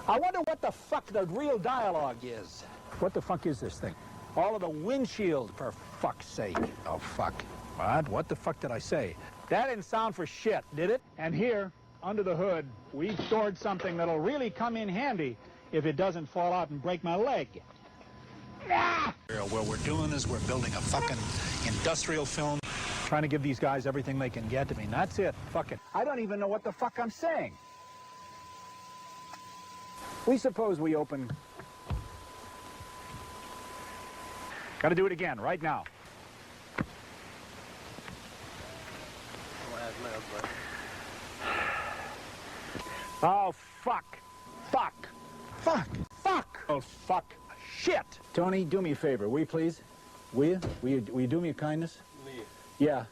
I wonder what the fuck the real dialogue is. What the fuck is this thing? All of the windshield, for fuck's sake. Oh, fuck. What the fuck did I say? That didn't sound for shit, did it? And here, under the hood, we've stored something that'll really come in handy if it doesn't fall out and break my leg. Ah! What we're doing is we're building a fucking industrial film. Trying to give these guys everything they can get to me. And that's it. Fuck it. I don't even know what the fuck I'm saying. We suppose we open... Gotta do it again, right now. Oh, fuck. Fuck. Fuck. Fuck. Oh, fuck. Shit. Tony, do me a favor, will you please? Will you do me a kindness? Leave. Yeah.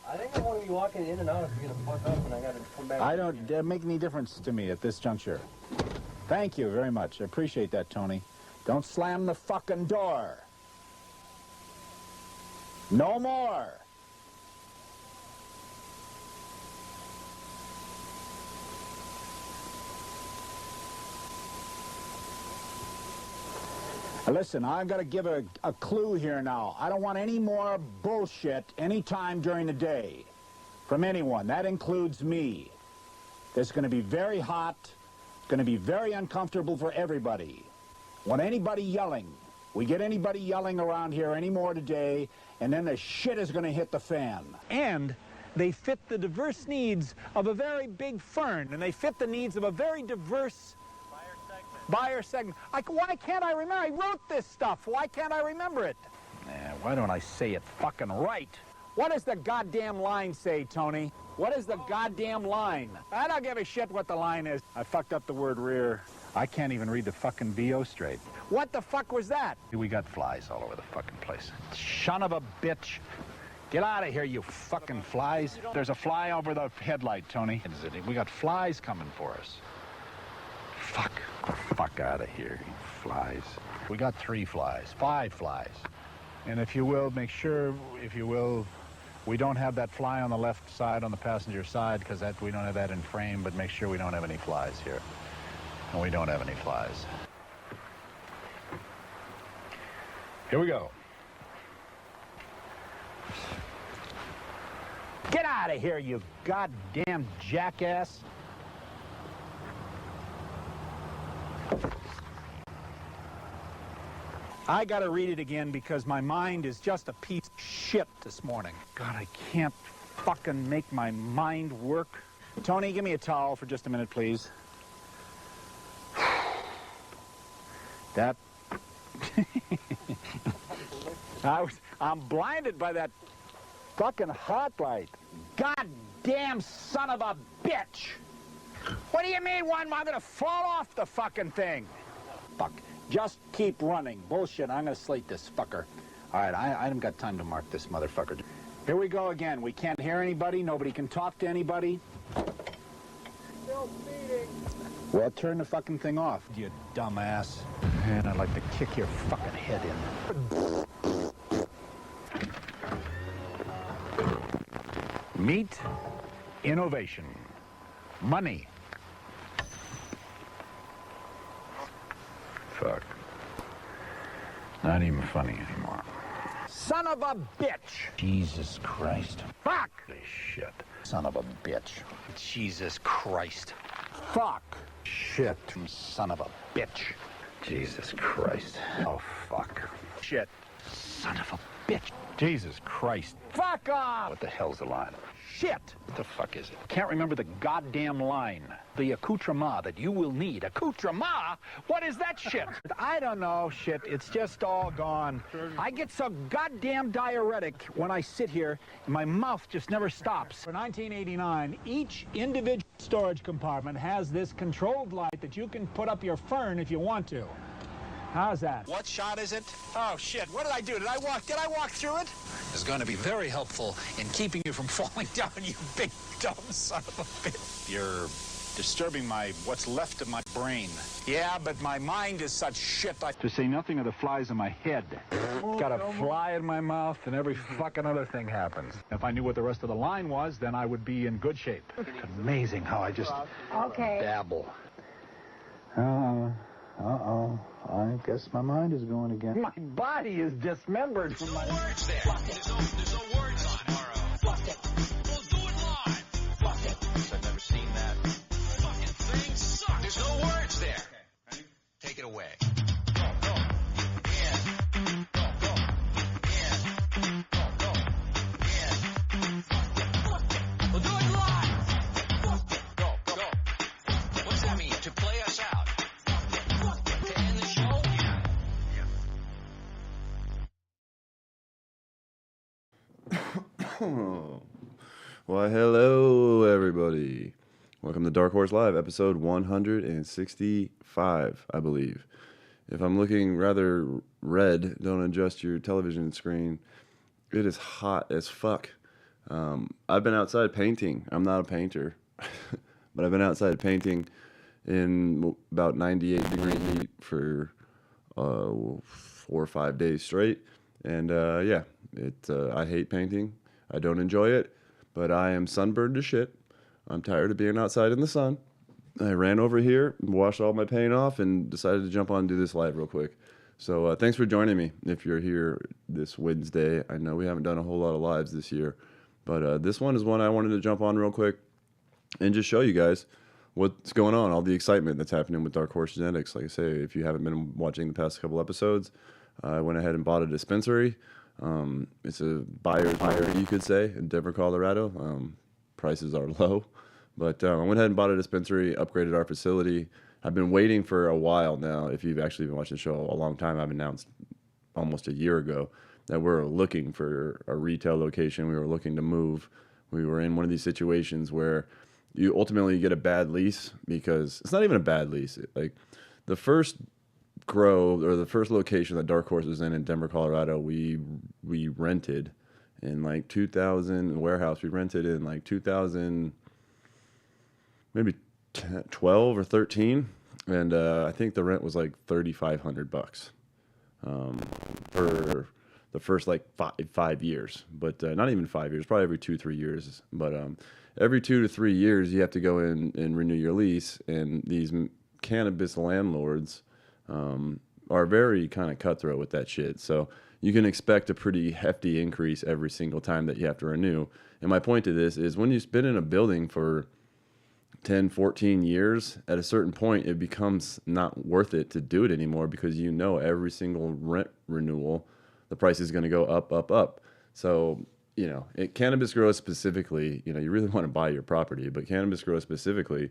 I think I want to be walking in and out if you're going to fuck up and I got to come back. I don't make any difference to me at this juncture. Thank you very much. I appreciate that, Tony. Don't slam the fucking door. No more. Listen, I've got to give a clue here now. I don't want any more bullshit anytime during the day from anyone. That includes me. It's going to be very hot. It's going to be very uncomfortable for everybody. Want anybody yelling. We get anybody yelling around here anymore today, and then the shit is going to hit the fan. And they fit the diverse needs of a very big firm, and they fit the needs of a very diverse buyer segment. Why can't I remember? I wrote this stuff. Why can't I remember it? Why don't I say it fucking right? What does the goddamn line say, Tony? What is the goddamn line? I don't give a shit what the line is. I fucked up the word rear. I can't even read the fucking BO straight. What the fuck was that? We got flies all over the fucking place. Son of a bitch. Get out of here, you fucking flies. There's a fly over the headlight, Tony. We got flies coming for us. Fuck. Fuck out of here, you flies. We got 3 flies, 5 flies. And if you will, make sure, if you will, we don't have that fly on the left side, on the passenger side, because we don't have that in frame, but make sure we don't have any flies here. And we don't have any flies. Here we go. Get out of here, you goddamn jackass. I gotta read it again because my mind is just a piece of shit this morning. God, I can't fucking make my mind work. Tony, give me a towel for just a minute, please. That... I'm blinded by that fucking hot light. Goddamn son of a bitch! What do you mean, I'm gonna fall off the fucking thing? Fuck. Just keep running. Bullshit, I'm gonna slate this fucker. All right, I haven't got time to mark this motherfucker. Here we go again. We can't hear anybody. Nobody can talk to anybody. Still speeding. Well, turn the fucking thing off, you dumbass. And I'd like to kick your fucking head in. Meet innovation. Money. Fuck. Not even funny anymore. Son of a bitch! Jesus Christ. Fuck! Shit. Son of a bitch. Jesus Christ. Fuck. Shit. Son of a bitch. Jesus Christ. Oh, fuck. Shit. Son of a bitch. Jesus Christ. Fuck off! What the hell's the line? Shit! What the fuck is it? Can't remember the goddamn line. The accoutrement that you will need. Accoutrement? What is that shit? I don't know, shit. It's just all gone. I get so goddamn diuretic when I sit here, and my mouth just never stops. For 1989, each individual storage compartment has this controlled light that you can put up your fern if you want to. How's that? What shot is it? Oh, shit. What did I do? Did I walk through it? It's going to be very helpful in keeping you from falling down, you big dumb son of a bitch. You're disturbing what's left of my brain. Yeah, but my mind is such shit. To say nothing of the flies in my head. Got a fly in my mouth and every fucking other thing happens. If I knew what the rest of the line was, then I would be in good shape. It's amazing how I just dabble. Uh-oh. I guess my mind is going again. My body is dismembered from my... Words there. There's no words on it. Fuck it. We'll do it live. Fuck it. I've never seen that. Fucking thing sucks. There's no words there. Okay. Ready? Take it away. Go, go. Yeah. Go, go. Yeah. Go, go. Yeah. Fuck it. Fuck it. We'll do it live. Fuck it. Go, go. What's that mean? To play us out? Fuck it. Fuck it. To end the show? Yeah. Why, hello, everybody. Welcome to Dark Horse Live, episode 165, I believe. If I'm looking rather red, don't adjust your television screen. It is hot as fuck. I've been outside painting. I'm not a painter, but I've been outside painting in about 98 degree heat for 4 or 5 days straight. And I hate painting. I don't enjoy it. But I am sunburned to shit. I'm tired of being outside in the sun. I ran over here, washed all my paint off, and decided to jump on and do this live real quick. So thanks for joining me if you're here this Wednesday. I know we haven't done a whole lot of lives this year. But this one is one I wanted to jump on real quick and just show you guys what's going on, all the excitement that's happening with Dark Horse Genetics. Like I say, if you haven't been watching the past couple episodes, I went ahead and bought a dispensary. It's a buyer's market, you could say, in Denver, Colorado. Prices are low, but I went ahead and bought a dispensary, upgraded our facility. I've been waiting for a while now. If you've actually been watching the show a long time, I've announced almost a year ago that we're looking for a retail location. We were looking to move. We were in one of these situations where you ultimately get a bad lease, because it's not even a bad lease. Like the first grow, or the first location that Dark Horse was in Denver, Colorado, we rented in like 2000. Warehouse we rented in like 2000, maybe 12 or 13, and I think the rent was like $3,500 for the first like 5 years, but not even 5 years, probably every 2-3 years. But every 2 to 3 years you have to go in and renew your lease, and these cannabis landlords are very kind of cutthroat with that shit. So you can expect a pretty hefty increase every single time that you have to renew. And my point to this is, when you've been in a building for 10, 14 years, at a certain point, it becomes not worth it to do it anymore, because you know every single rent renewal, the price is going to go up, up, up. So, cannabis grows specifically, you really want to buy your property, but cannabis grows specifically,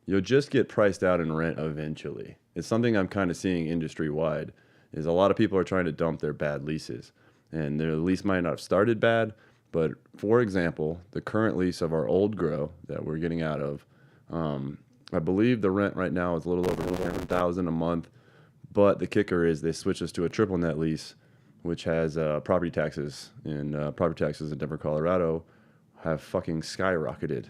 you'll just get priced out in rent eventually. It's something I'm kind of seeing industry-wide, is a lot of people are trying to dump their bad leases. And their lease might not have started bad, but for example, the current lease of our old grow that we're getting out of, I believe the rent right now is a little over $100,000 a month. But the kicker is they switched us to a triple net lease, which has property taxes. And property taxes in Denver, Colorado have fucking skyrocketed.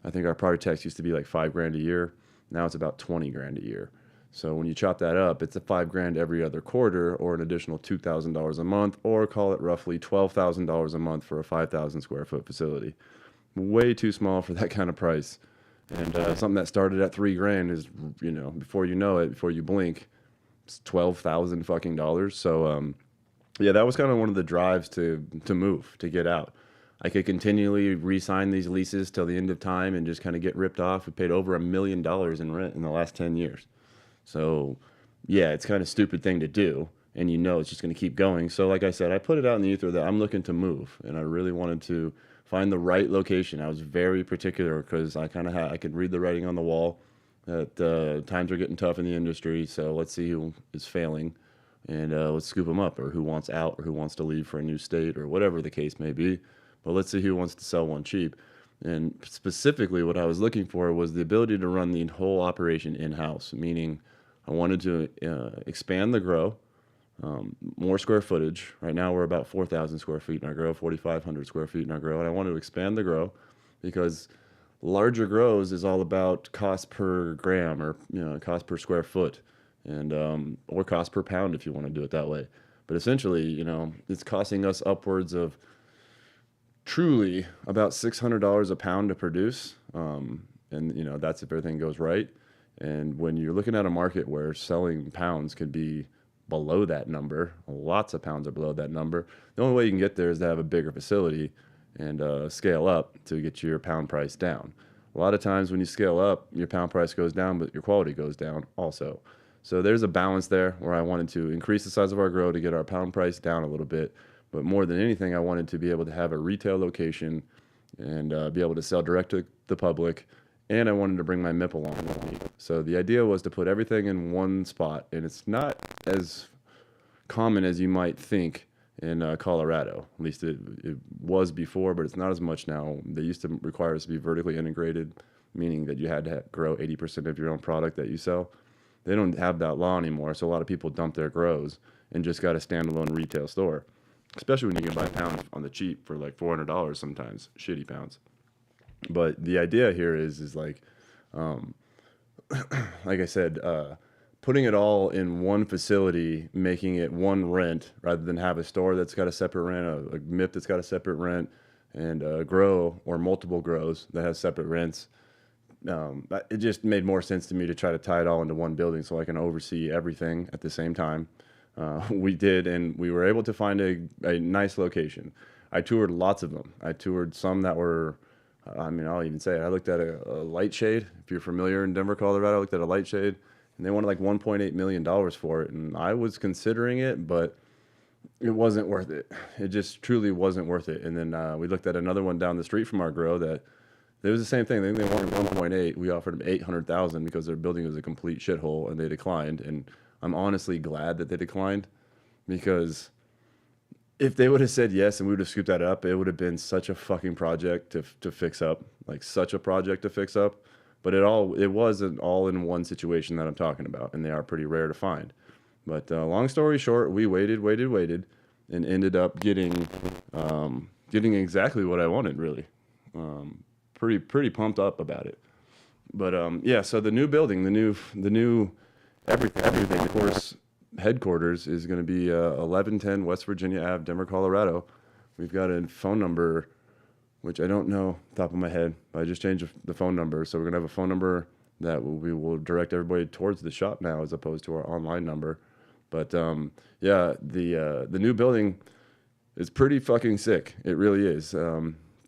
I think our property tax used to be like $5,000 a year. Now it's about $20,000 a year. So when you chop that up, it's a $5,000 every other quarter, or an additional $2,000 a month, or call it roughly $12,000 a month for a 5,000 square foot facility. Way too small for that kind of price. And something that started at $3,000 is, before you know it, before you blink, it's $12,000 fucking dollars. So that was kind of one of the drives to move, to get out. I could continually re-sign these leases till the end of time and just kind of get ripped off. We paid over $1 million in rent in the last 10 years. So, it's kind of a stupid thing to do, and it's just going to keep going. So, like I said, I put it out in the ether that I'm looking to move, and I really wanted to find the right location. I was very particular, because I could read the writing on the wall that times are getting tough in the industry. So let's see who is failing, and let's scoop them up, or who wants out, or who wants to leave for a new state, or whatever the case may be. But let's see who wants to sell one cheap. And specifically what I was looking for was the ability to run the whole operation in-house, meaning I wanted to expand the grow, more square footage. Right now we're about 4,000 square feet in our grow, 4,500 square feet in our grow. And I wanted to expand the grow, because larger grows is all about cost per gram, or cost per square foot, and or cost per pound if you want to do it that way. But essentially, it's costing us upwards of truly about $600 a pound to produce, and that's if everything goes right. And when you're looking at a market where selling pounds could be below that number, lots of pounds are below that number, the only way you can get there is to have a bigger facility and scale up to get your pound price down. A lot of times when you scale up, your pound price goes down, but your quality goes down also. So there's a balance there where I wanted to increase the size of our grow to get our pound price down a little bit. But more than anything, I wanted to be able to have a retail location and be able to sell direct to the public. And I wanted to bring my MIP along with me. So the idea was to put everything in one spot. And it's not as common as you might think in Colorado. At least it was before, but it's not as much now. They used to require us to be vertically integrated, meaning that you had to grow 80% of your own product that you sell. They don't have that law anymore, so a lot of people dump their grows and just got a standalone retail store, especially when you can buy pounds on the cheap for like $400 sometimes, shitty pounds. But the idea here is like I said, putting it all in one facility, making it one rent rather than have a store that's got a separate rent, a MIP that's got a separate rent, and a grow or multiple grows that has separate rents. It just made more sense to me to try to tie it all into one building so I can oversee everything at the same time. We did, and we were able to find a nice location. I toured lots of them. I toured some that were, I'll even say it. I looked at a light shade. If you're familiar in Denver, Colorado, I looked at a light shade, and they wanted like $1.8 million for it. And I was considering it, but it wasn't worth it. It just truly wasn't worth it. And then we looked at another one down the street from our grow that it was the same thing. They wanted 1.8. We offered them 800,000 because their building was a complete shithole, and they declined. And I'm honestly glad that they declined, because if they would have said yes and we would have scooped that up, it would have been such a fucking project to fix up, like such a project to fix up. But it was an all-in-one situation that I'm talking about, and they are pretty rare to find. But long story short, we waited, and ended up getting exactly what I wanted, really. Pretty pumped up about it. But yeah, so the new building, the new everything, of course, headquarters is going to be 1110 West Virginia Ave, Denver, Colorado. We've got a phone number, which I don't know top of my head, but I just changed the phone number. So we're going to have a phone number that we will direct everybody towards the shop now, as opposed to our online number. But yeah, the new building is pretty fucking sick. It really is.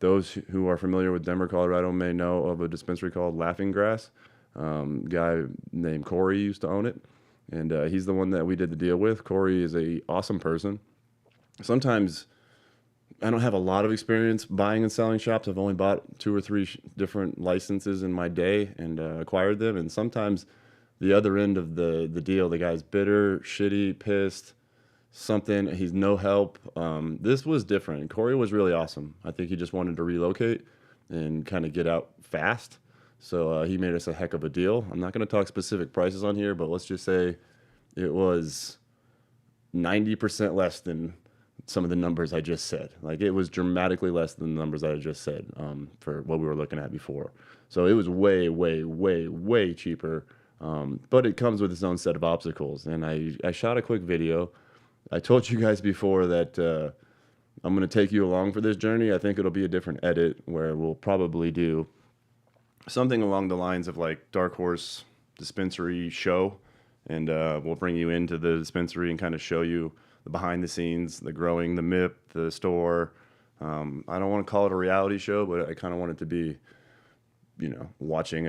Those who are familiar with Denver, Colorado may know of a dispensary called Laughing Grass. Guy named Corey used to own it, and he's the one that we did the deal with. Corey is a awesome person. Sometimes I don't have a lot of experience buying and selling shops. I've only bought 2 or 3 different licenses in my day and acquired them. And sometimes the other end of the deal, the guy's bitter, shitty, pissed, something. He's no help. This was different. Corey was really awesome. I think he just wanted to relocate and kind of get out fast. So he made us a heck of a deal. I'm not going to talk specific prices on here, but let's just say it was 90% less than some of the numbers I just said. Like, it was dramatically less than the numbers I just said for what we were looking at before. So it was way, way, way, way cheaper. But it comes with its own set of obstacles. And I shot a quick video. I told you guys before that I'm going to take you along for this journey. I think it'll be a different edit where we'll probably do something along the lines of like Dark Horse Dispensary show. And we'll bring you into the dispensary and kind of show you the behind the scenes, the growing, the MIP, the store. I don't want to call it a reality show, but I kind of want it to be, watching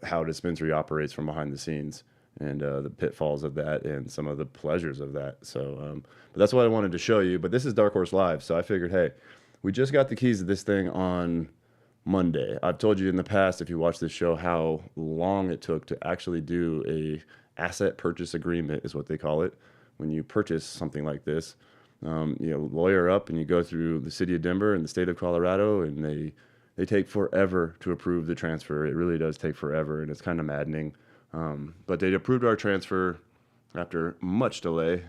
how a dispensary operates from behind the scenes, and the pitfalls of that and some of the pleasures of that. So, but that's what I wanted to show you. But this is Dark Horse Live, so I figured, hey, we just got the keys to this thing on Monday. I've told you in the past, if you watch this show, how long it took to actually do a asset purchase agreement, is what they call it. When you purchase something like this, lawyer up and you go through the city of Denver and the state of Colorado, and they take forever to approve the transfer. It really does take forever, and it's kind of maddening. But they approved our transfer after much delay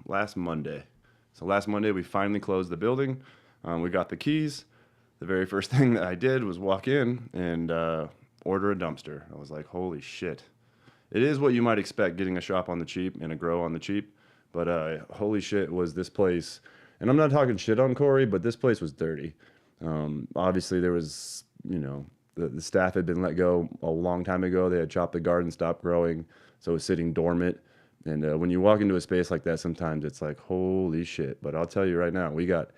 last Monday. So last Monday, we finally closed the building. We got the keys. The very first thing that I did was walk in and order a dumpster. I was like, holy shit. It is what you might expect, getting a shop on the cheap and a grow on the cheap. But holy shit was this place. And I'm not talking shit on Corey, but this place was dirty. Obviously, there was, the The staff had been let go a long time ago. They had chopped the garden, stopped growing, so it was sitting dormant. And when you walk into a space like that, sometimes it's like, holy shit. But I'll tell you right now, we got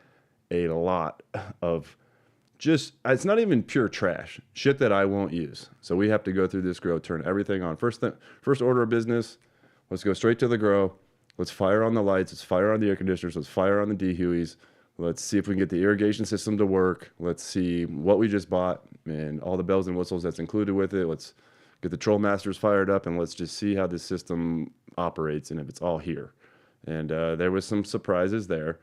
a lot of just, it's not even pure trash, shit that I won't use. So we have to go through this grow, turn everything on. First order of business, let's go straight to the grow. Let's fire on the lights. Let's fire on the air conditioners. Let's fire on the dehueys. Let's see if we can get the irrigation system to work. Let's see what we just bought and all the bells and whistles that's included with it. Let's get the Troll Masters fired up, and let's just see how this system operates and if it's all here. And there was some surprises there.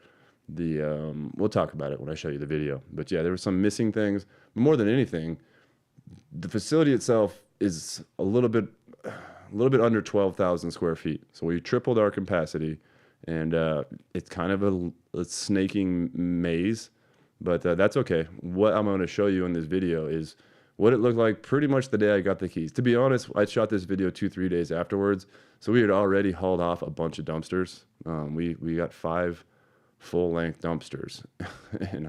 We'll talk about it when I show you the video. But yeah, there were some missing things. But more than anything, the facility itself is a little bit under 12,000 square feet. So we tripled our capacity, and it's kind of a snaking maze, but that's okay. What I'm going to show you in this video is what it looked like pretty much the day I got the keys. To be honest, I shot this video 2-3 days afterwards, so we had already hauled off a bunch of dumpsters. We got 5 full-length dumpsters, and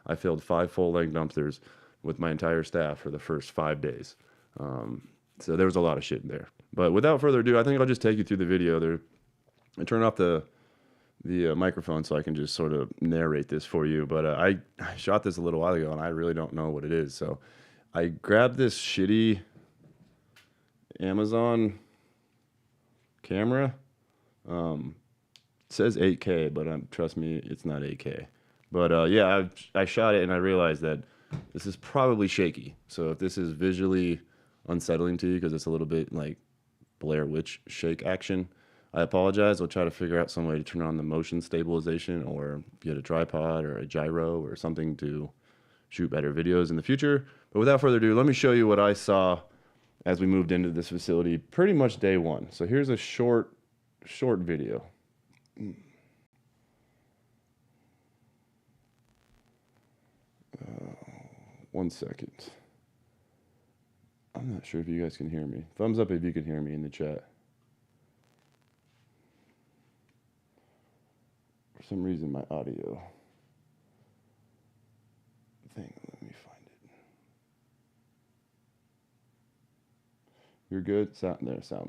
I filled 5 full-length dumpsters with my entire staff for the first 5 days. So there was a lot of shit in there. But without further ado, I think I'll just take you through the video. I turn off the microphone so I can just sort of narrate this for you. But I shot this a little while ago, and I really don't know what it is. So I grabbed this shitty Amazon camera. It says 8K, but trust me, it's not 8K. But yeah, I shot it, and I realized that this is probably shaky. So if this is visually unsettling to you because it's a little bit like Blair Witch shake action, I apologize. I'll try to figure out some way to turn on the motion stabilization or get a tripod or a gyro or something to shoot better videos in the future. But without further ado, let me show you what I saw as we moved into this facility pretty much day one. So here's a short video. One second. I'm not sure if you guys can hear me. Thumbs up if you can hear me in the chat. For some reason, my audio thing, let me find it. You're good? Sound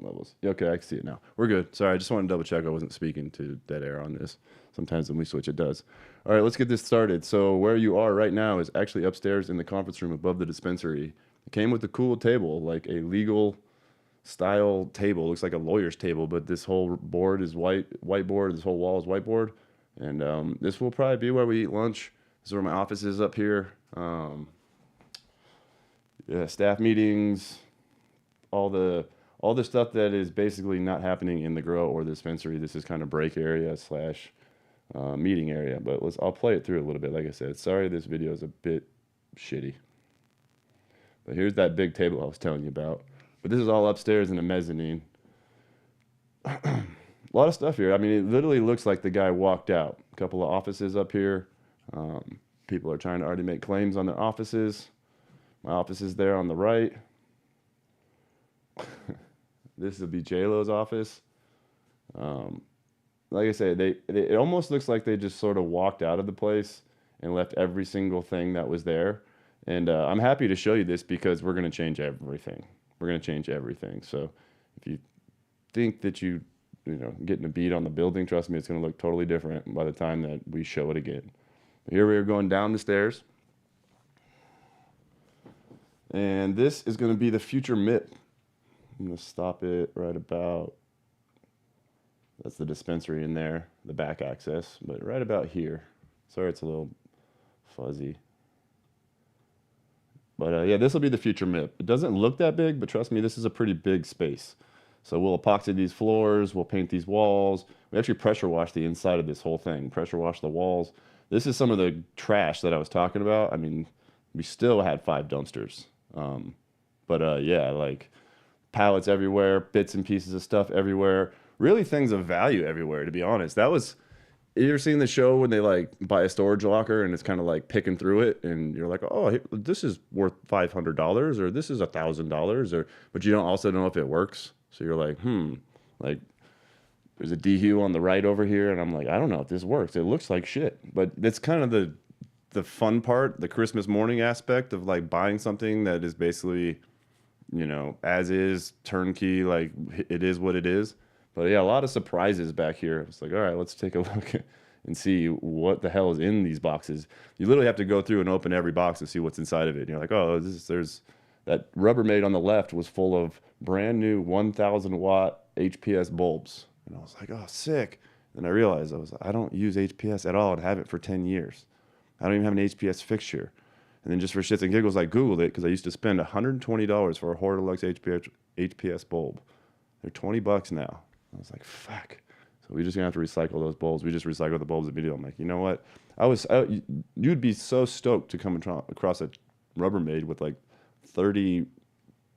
levels. Yeah, okay, I can see it now. We're good. Sorry, I just wanted to double check I wasn't speaking to dead air on this. Sometimes when we switch, it does. All right, let's get this started. So where you are right now is actually upstairs in the conference room above the dispensary. It came with a cool table, like a legal style table. It looks like a lawyer's table, but this whole board is whiteboard. This whole wall is whiteboard. And this will probably be where we eat lunch. This is where my office is up here. Yeah, staff meetings, all the stuff that is basically not happening in the grow or the dispensary. This is kind of break area / meeting area. But I'll play it through a little bit. Like I said, sorry this video is a bit shitty. But here's that big table I was telling you about. But this is all upstairs in a mezzanine. A lot of stuff here. I mean, it literally looks like the guy walked out. A couple of offices up here. People are trying to already make claims on their offices. My office is there on the right. This will be J-Lo's office. Like I said, it almost looks like they just sort of walked out of the place and left every single thing that was there. And I'm happy to show you this because we're going to change everything. We're going to change everything. So if you think that you know, getting a beat on the building, trust me, it's going to look totally different by the time that we show it again. Here we are going down the stairs. And this is going to be the future MIP. I'm going to stop it right about, that's the dispensary in there, the back access, but right about here. Sorry, it's a little fuzzy. But yeah, this will be the future MIP. It doesn't look that big, but trust me, this is a pretty big space. So we'll epoxy these floors, we'll paint these walls. We actually pressure wash the inside of this whole thing, pressure wash the walls. This is some of the trash that I was talking about. I mean, we still had 5 dumpsters. Yeah, like pallets everywhere, bits and pieces of stuff everywhere. Really things of value everywhere, to be honest. You ever seen the show when they like buy a storage locker and it's kind of like picking through it and you're like, oh, this is worth $500 or this is $1,000 but you don't also know if it works. So you're like, like there's a DHU on the right over here and I'm like, I don't know if this works. It looks like shit, but that's kind of the fun part, the Christmas morning aspect of like buying something that is basically, you know, as is, turnkey, like it is what it is. But yeah, a lot of surprises back here. It's like, all right, let's take a look and see what the hell is in these boxes. You literally have to go through and open every box and see what's inside of it. And you're like, oh, there's that Rubbermaid on the left was full of brand new 1,000 watt HPS bulbs. And I was like, oh, sick. And I realized I don't use HPS at all and haven't for 10 years. I don't even have an HPS fixture. And then just for shits and giggles, I Googled it because I used to spend $120 for a Hortilux HPS bulb. They're $20 now. I was like, fuck. So we just gonna have to recycle those bulbs. We just recycle the bulbs immediately. I'm like, you know what? You'd be so stoked to come across a Rubbermaid with like 30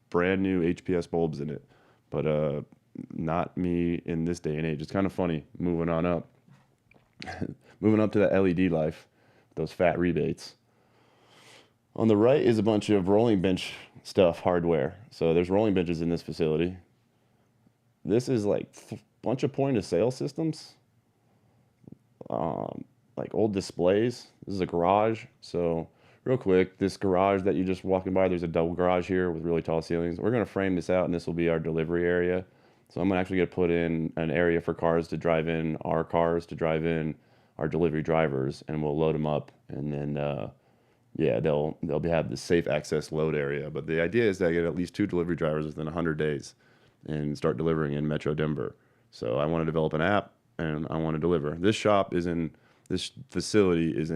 brand new HPS bulbs in it. But not me in this day and age. It's kind of funny moving on up. Moving up to the LED life, those fat rebates. On the right is a bunch of rolling bench stuff, hardware. So there's rolling benches in this facility. This is like a bunch of point of sale systems, like old displays. This is a garage. So real quick, this garage that you're just walking by, there's a double garage here with really tall ceilings. We're going to frame this out, and this will be our delivery area. So I'm actually going to put in an area for cars to drive in, our cars to drive in, our delivery drivers, and we'll load them up. And then, yeah, they'll have the safe access load area. But the idea is that I get at least 2 delivery drivers within 100 days and start delivering in Metro Denver. So I want to develop an app, and I want to deliver. This facility is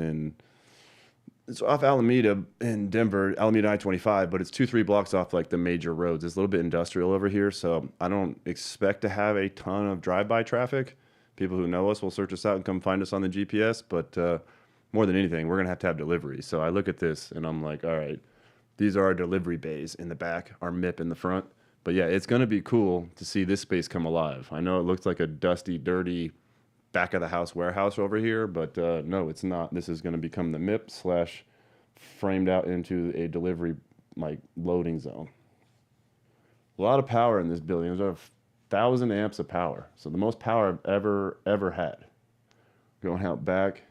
it's off Alameda in Denver, Alameda I-25, but it's 2-3 blocks off like the major roads. It's a little bit industrial over here, so I don't expect to have a ton of drive-by traffic. People who know us will search us out and come find us on the GPS, but more than anything, we're going to have deliveries. So I look at this, and I'm like, all right, these are our delivery bays in the back, our MIP in the front. But yeah, it's going to be cool to see this space come alive. I know it looks like a dusty, dirty back of the house warehouse over here, but no, it's not. This is going to become the MIP / framed out into a delivery like loading zone. A lot of power in this building. There's 1,000 amps of power. So the most power I've ever had. Going out back.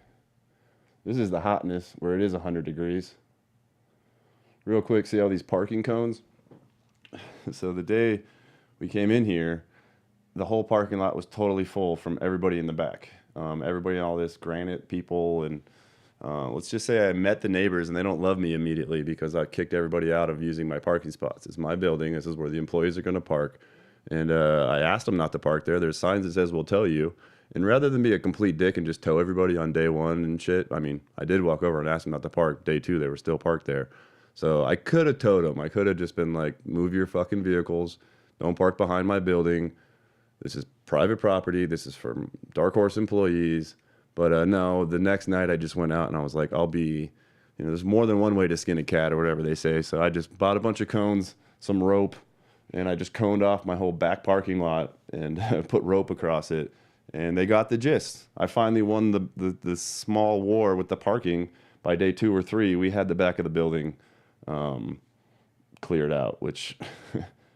This is the hotness where it is 100 degrees. Real quick, see all these parking cones? So the day we came in here, the whole parking lot was totally full from everybody in the back. Everybody, all this granite people, and let's just say I met the neighbors and they don't love me immediately because I kicked everybody out of using my parking spots. It's my building. This is where the employees are going to park. And I asked them not to park there. There's signs that says, we'll tell you. And rather than be a complete dick and just tow everybody on day one and shit, I mean, I did walk over and ask them not to park. Day 2, they were still parked there. So I could have towed them. I could have just been like, move your fucking vehicles. Don't park behind my building. This is private property. This is for Dark Horse employees. But no, the next night I just went out and I was like, there's more than one way to skin a cat or whatever they say. So I just bought a bunch of cones, some rope, and I just coned off my whole back parking lot and put rope across it. And they got the gist. I finally won the small war with the parking. By day 2 or 3, we had the back of the building cleared out, which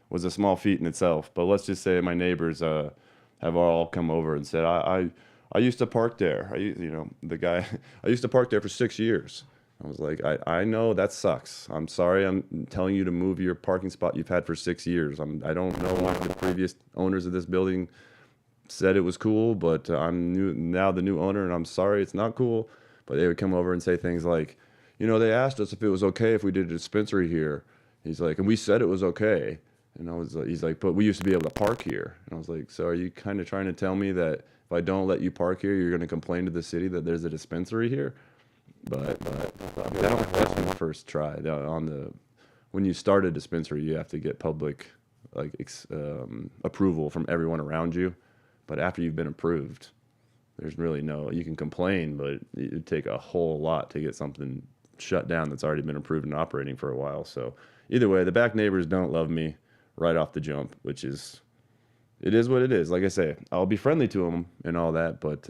was a small feat in itself. But let's just say my neighbors have all come over and said, I used to park there. I used to park there for 6 years. I was like, I know that sucks. I'm sorry. I'm telling you to move your parking spot you've had for 6 years. I don't know why the previous owners of this building said it was cool, but I'm now the new owner, and I'm sorry it's not cool. But they would come over and say things like, they asked us if it was okay if we did a dispensary here. He's like, and we said it was okay. And he's like, but we used to be able to park here. And I was like, so are you kind of trying to tell me that if I don't let you park here, you're going to complain to the city that there's a dispensary here? But that don't happen on the first try. When you start a dispensary, you have to get public approval from everyone around you. But after you've been approved, there's really you can complain, but it would take a whole lot to get something shut down that's already been approved and operating for a while. So either way, the back neighbors don't love me right off the jump, it is what it is. Like I say, I'll be friendly to them and all that, but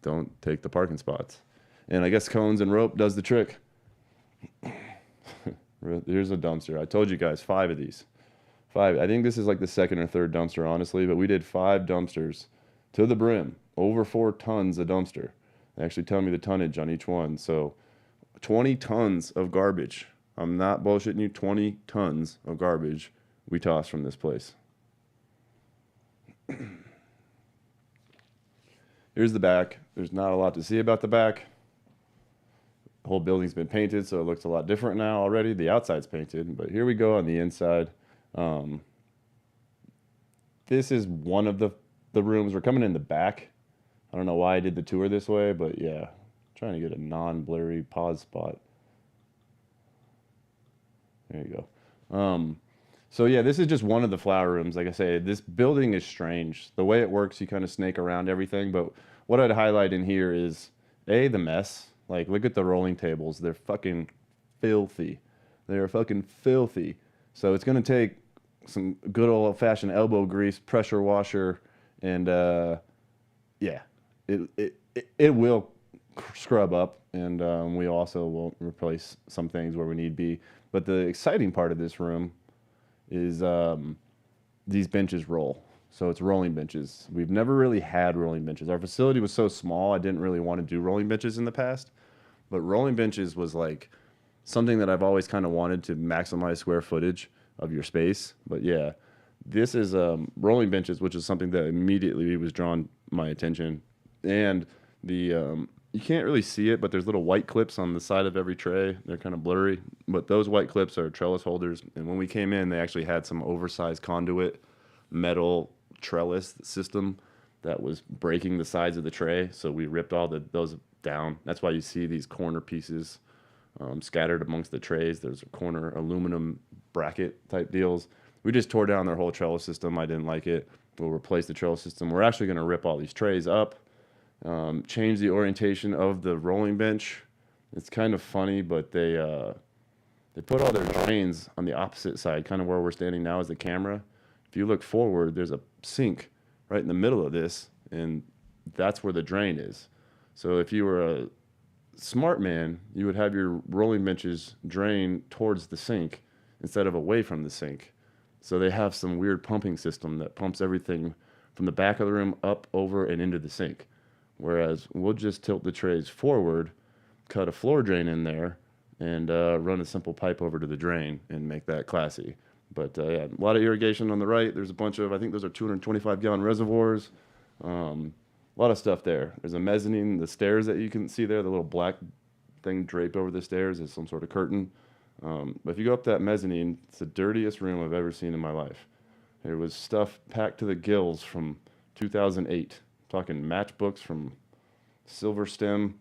don't take the parking spots. And I guess cones and rope does the trick. Here's a dumpster. I told you guys 5 of these. 5. I think this is like the second or third dumpster, honestly, but we did 5 dumpsters to the brim. Over 4 tons a dumpster. They actually tell me the tonnage on each one. So 20 tons of garbage. I'm not bullshitting you. 20 tons of garbage we tossed from this place. Here's the back. There's not a lot to see about the back. The whole building's been painted, so it looks a lot different now already. The outside's painted, but here we go on the inside. This is one of the rooms. We're coming in the back. I don't know why I did the tour this way, but yeah. Trying to get a non-blurry pause spot. There you go. So yeah, this is just one of the flower rooms. Like I say, this building is strange. The way it works, you kind of snake around everything. But what I'd highlight in here is, A, the mess. Like, look at the rolling tables. They're fucking filthy. They're fucking filthy. So it's going to take some good old-fashioned elbow grease, pressure washer, and yeah, it will scrub up. And we also will replace some things where we need be. But the exciting part of this room is these benches roll. So it's rolling benches. We've never really had rolling benches. Our facility was so small, I didn't really want to do rolling benches in the past. But rolling benches was like something that I've always kind of wanted to maximize square footage of your space. But yeah, this is rolling benches, which is something that immediately was drawn my attention. And the you can't really see it, but there's little white clips on the side of every tray. They're kind of blurry, but those white clips are trellis holders. And when we came in, they actually had some oversized conduit metal trellis system that was breaking the sides of the tray. So we ripped all those down. That's why you see these corner pieces scattered amongst the trays. There's a corner aluminum bracket type deals. We just tore down their whole trellis system. I didn't like it. We'll replace the trellis system. We're actually going to rip all these trays up. Change the orientation of the rolling bench. It's kind of funny, but they put all their drains on the opposite side, kind of where we're standing now is the camera. If you look forward, there's a sink right in the middle of this, and that's where the drain is. So if you were a smart man, you would have your rolling benches drain towards the sink instead of away from the sink. So they have some weird pumping system that pumps everything from the back of the room up, over, and into the sink. Whereas we'll just tilt the trays forward, cut a floor drain in there, and run a simple pipe over to the drain and make that classy. But yeah, a lot of irrigation on the right. There's a bunch of, I think those are 225-gallon reservoirs. A lot of stuff there. There's a mezzanine. The stairs that you can see there, the little black thing draped over the stairs is some sort of curtain. But if you go up that mezzanine, it's the dirtiest room I've ever seen in my life. There was stuff packed to the gills from 2008. Talking matchbooks from Silver Stem,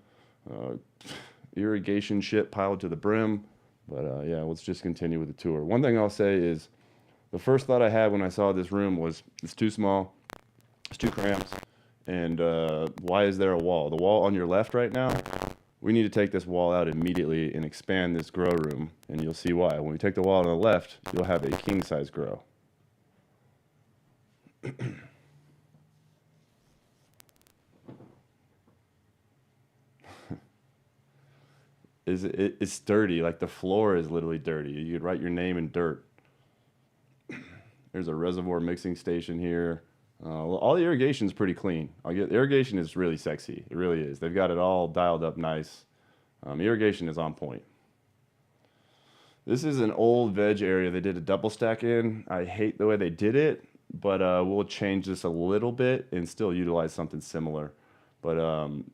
irrigation shit piled to the brim. But yeah, let's just continue with the tour. One thing I'll say is the first thought I had when I saw this room was it's too small, it's too cramped, and why is there a wall? The wall on your left right now, we need to take this wall out immediately and expand this grow room, and you'll see why. When we take the wall on the left, you'll have a king-size grow. It's dirty. Like the floor is literally dirty. You could write your name in dirt. There's a reservoir mixing station here. All the irrigation is pretty clean. Irrigation is really sexy. It really is. They've got it all dialed up nice. Irrigation is on point. This is an old veg area they did a double stack in. I hate the way they did it, but we'll change this a little bit and still utilize something similar. But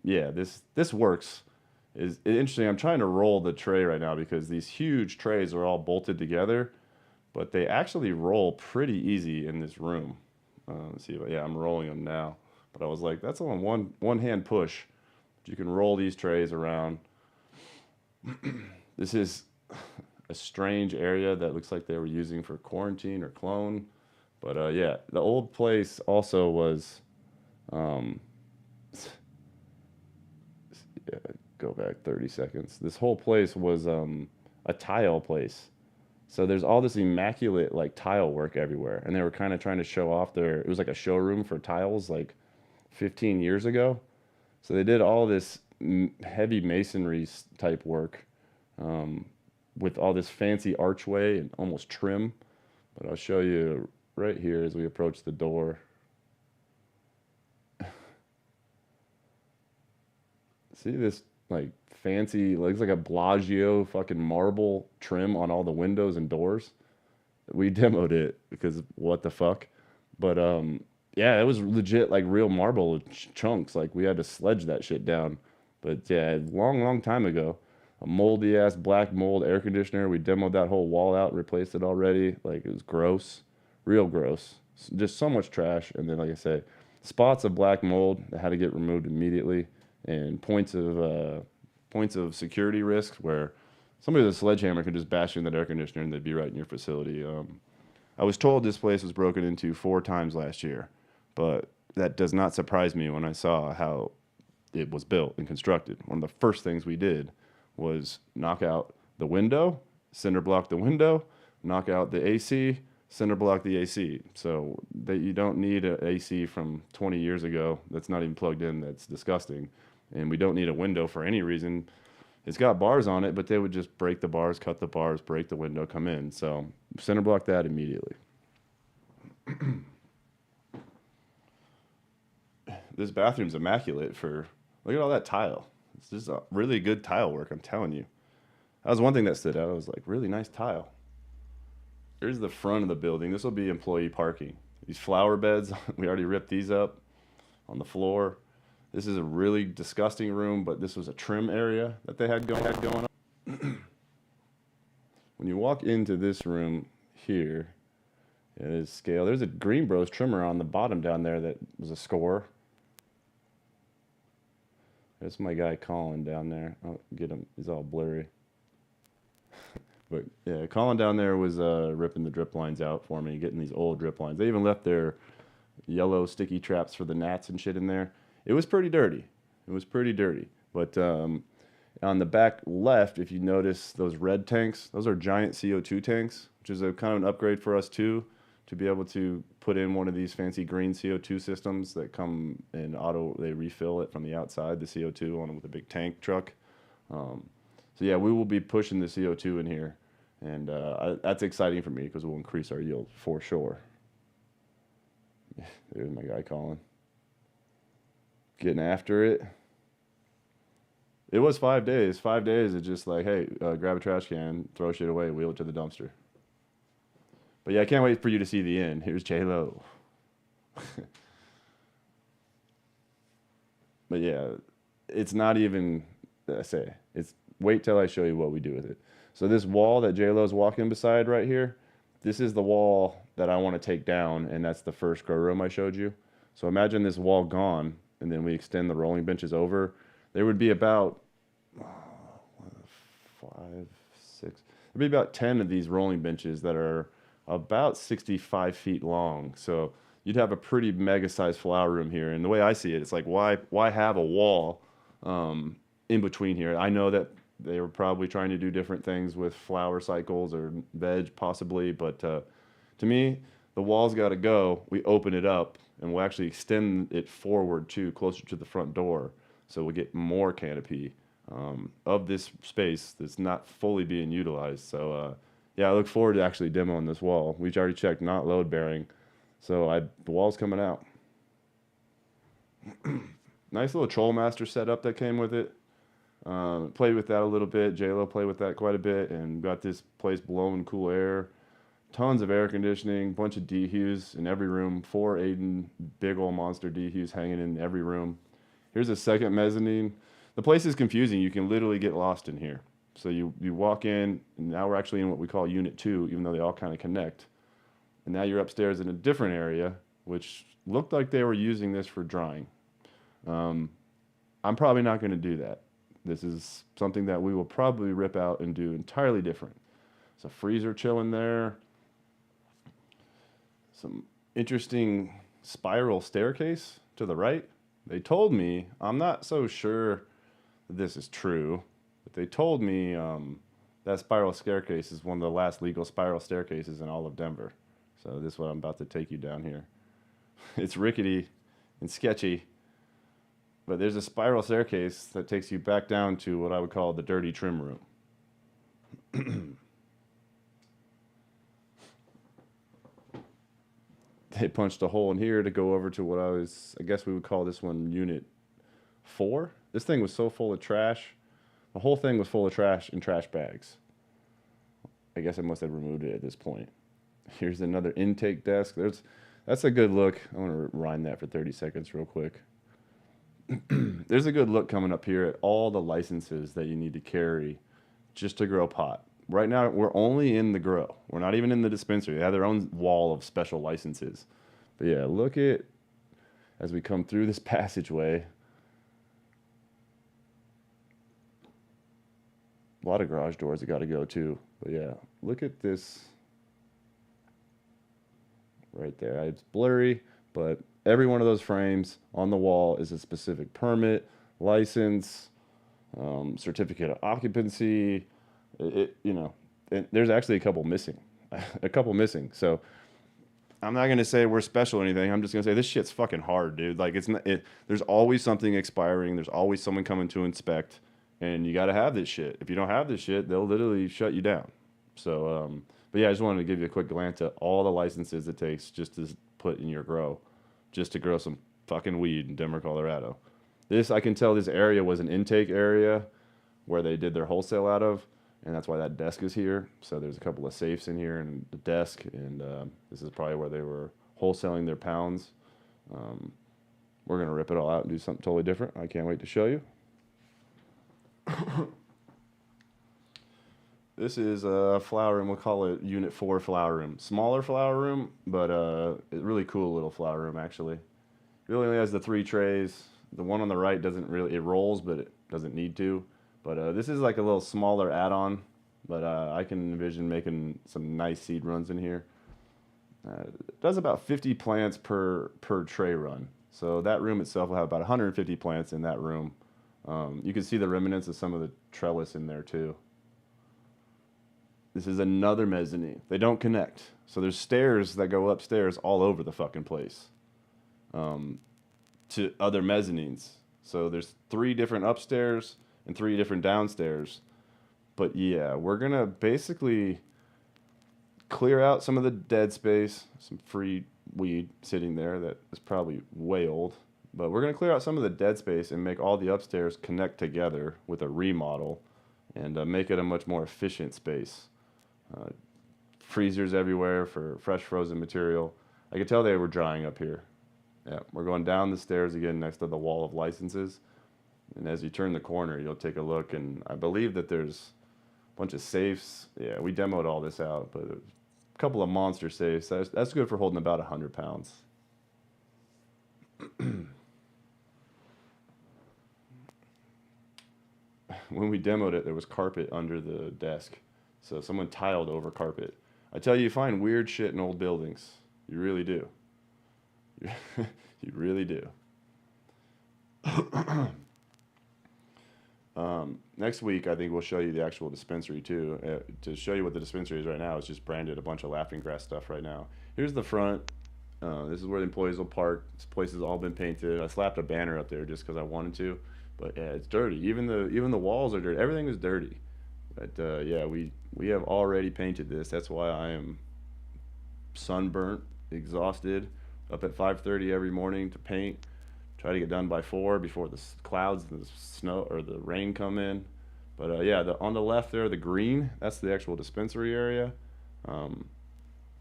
yeah, this works. Is interesting. I'm trying to roll the tray right now because these huge trays are all bolted together, but they actually roll pretty easy in this room. Let's see, yeah, I'm rolling them now. But I was like, that's on one hand push. You can roll these trays around. This is a strange area that looks like they were using for quarantine or clone. But yeah, the old place also was. Yeah, go back 30 seconds. This whole place was a tile place. So there's all this immaculate like tile work everywhere. And they were kind of trying to show off it was like a showroom for tiles like 15 years ago. So they did all this heavy masonry type work with all this fancy archway and almost trim. But I'll show you right here as we approach the door. See this like fancy, looks like a Bellagio fucking marble trim on all the windows and doors. We demoed it because what the fuck? But yeah, it was legit like real marble chunks. Like we had to sledge that shit down. But yeah, long time ago, a moldy ass black mold air conditioner. We demoed that whole wall out, replaced it already. Like it was gross, real gross. Just so much trash. And then, like I say, spots of black mold that had to get removed immediately, and points of security risk where somebody with a sledgehammer could just bash in that air conditioner and they'd be right in your facility. I was told this place was broken into 4 times last year, but that does not surprise me when I saw how it was built and constructed. One of the first things we did was knock out the window, cinder block the window, knock out the AC, cinder block the AC. So that you don't need an AC from 20 years ago that's not even plugged in. That's disgusting. And we don't need a window for any reason. It's got bars on it, but they would just break the bars, cut the bars, break the window, come in. So cinder block that immediately. This bathroom's immaculate for, look at all that tile. It's just a really good tile work, I'm telling you. That was one thing that stood out. I was like, really nice tile. Here's the front of the building. This will be employee parking. These flower beds, we already ripped these up on the floor. This is a really disgusting room, but this was a trim area that they had going on. When you walk into this room here, it is scale. There's a Green Bros trimmer on the bottom down there that was a score. There's my guy Colin down there. I'll get him. He's all blurry. But yeah, Colin down there was ripping the drip lines out for me, getting these old drip lines. They even left their yellow sticky traps for the gnats and shit in there. It was pretty dirty. But on the back left, if you notice those red tanks, those are giant CO2 tanks, which is a kind of an upgrade for us too, to be able to put in one of these fancy green CO2 systems that come in they refill it from the outside, the CO2 on with a big tank truck. So yeah, we will be pushing the CO2 in here, and that's exciting for me because we'll increase our yield for sure. There's my guy Colin. Getting after it. It was 5 days. 5 days of just like, hey, grab a trash can, throw shit away, wheel it to the dumpster. But yeah, I can't wait for you to see the end. Here's J-Lo. But yeah, it's not even, it's wait till I show you what we do with it. So this wall that J-Lo's walking beside right here, this is the wall that I want to take down, and that's the first grow room I showed you. So imagine this wall gone, and then we extend the rolling benches over. There would be about 5, 6, there'd be about 10 of these rolling benches that are about 65 feet long. So you'd have a pretty mega-sized flower room here. And the way I see it, it's like, why have a wall in between here? I know that they were probably trying to do different things with flower cycles or veg possibly, but to me, the wall's got to go. We open it up, and we'll actually extend it forward too, closer to the front door, so we get more canopy of this space that's not fully being utilized. So yeah, I look forward to actually demoing this wall. We've already checked not load bearing, so the wall's coming out. Nice little Troll Master setup that came with it. Played with that a little bit. J-Lo played with that quite a bit, and got this place blowing cool air. Tons of air conditioning, bunch of dehues in every room. 4 Aiden big old monster dehues hanging in every room. Here's a second mezzanine. The place is confusing. You can literally get lost in here. So you walk in, and now we're actually in what we call Unit 2, even though they all kind of connect. And now you're upstairs in a different area, which looked like they were using this for drying. I'm probably not going to do that. This is something that we will probably rip out and do entirely different. There's a freezer chilling there. Some interesting spiral staircase to the right. They told me, I'm not so sure that this is true, but they told me that spiral staircase is one of the last legal spiral staircases in all of Denver. So this is what I'm about to take you down here. It's rickety and sketchy, but there's a spiral staircase that takes you back down to what I would call the dirty trim room. They punched a hole in here to go over to what I guess we would call this one Unit 4. This thing was so full of trash. The whole thing was full of trash and trash bags. I guess I must have removed it at this point. Here's another intake desk. That's a good look. I want to rewind that for 30 seconds real quick. There's a good look coming up here at all the licenses that you need to carry just to grow pot. Right now, we're only in the grow. We're not even in the dispensary. They have their own wall of special licenses. But yeah, look at, as we come through this passageway, a lot of garage doors that got to go too. But yeah, look at this right there. It's blurry, but every one of those frames on the wall is a specific permit, license, certificate of occupancy. There's actually a couple missing. So I'm not gonna say we're special or anything. I'm just gonna say this shit's fucking hard, dude. Like there's always something expiring. There's always someone coming to inspect, and you got to have this shit. If you don't have this shit, they'll literally shut you down. So, but yeah, I just wanted to give you a quick glance at all the licenses it takes just to put in your grow, just to grow some fucking weed in Denver, Colorado. I can tell this area was an intake area where they did their wholesale out of, and that's why that desk is here. So there's a couple of safes in here and the desk, and this is probably where they were wholesaling their pounds. We're going to rip it all out and do something totally different. I can't wait to show you. This is a flower room. We'll call it Unit 4 flower room. Smaller flower room, but a really cool little flower room, actually. It really only has the 3 trays. The one on the right it rolls, but it doesn't need to. But this is like a little smaller add-on, but I can envision making some nice seed runs in here. It does about 50 plants per tray run. So that room itself will have about 150 plants in that room. You can see the remnants of some of the trellis in there too. This is another mezzanine. They don't connect. So there's stairs that go upstairs all over the fucking place to other mezzanines. So there's 3 different upstairs and 3 different downstairs. But yeah, we're going to basically clear out some of the dead space, some free weed sitting there that is probably way old. But we're going to clear out some of the dead space and make all the upstairs connect together with a remodel and make it a much more efficient space. Freezers everywhere for fresh frozen material. I could tell they were drying up here. Yeah, we're going down the stairs again next to the wall of licenses. And as you turn the corner, you'll take a look, and I believe that there's a bunch of safes. Yeah, we demoed all this out, but a couple of monster safes. That's good for holding about 100 pounds. When we demoed it, there was carpet under the desk. So someone tiled over carpet. I tell you, you find weird shit in old buildings. You really do. You really do. Next week, I think we'll show you the actual dispensary too. To show you what the dispensary is right now, it's just branded a bunch of laughing grass stuff right now. Here's the front. This is where the employees will park. This place has all been painted. I slapped a banner up there just because I wanted to. But yeah, it's dirty. Even the walls are dirty. Everything is dirty. But yeah, we have already painted this. That's why I am sunburnt, exhausted, up at 5:30 every morning to paint. Try to get done by 4 before the clouds and the snow or the rain come in. But yeah, on the left there, the green, that's the actual dispensary area,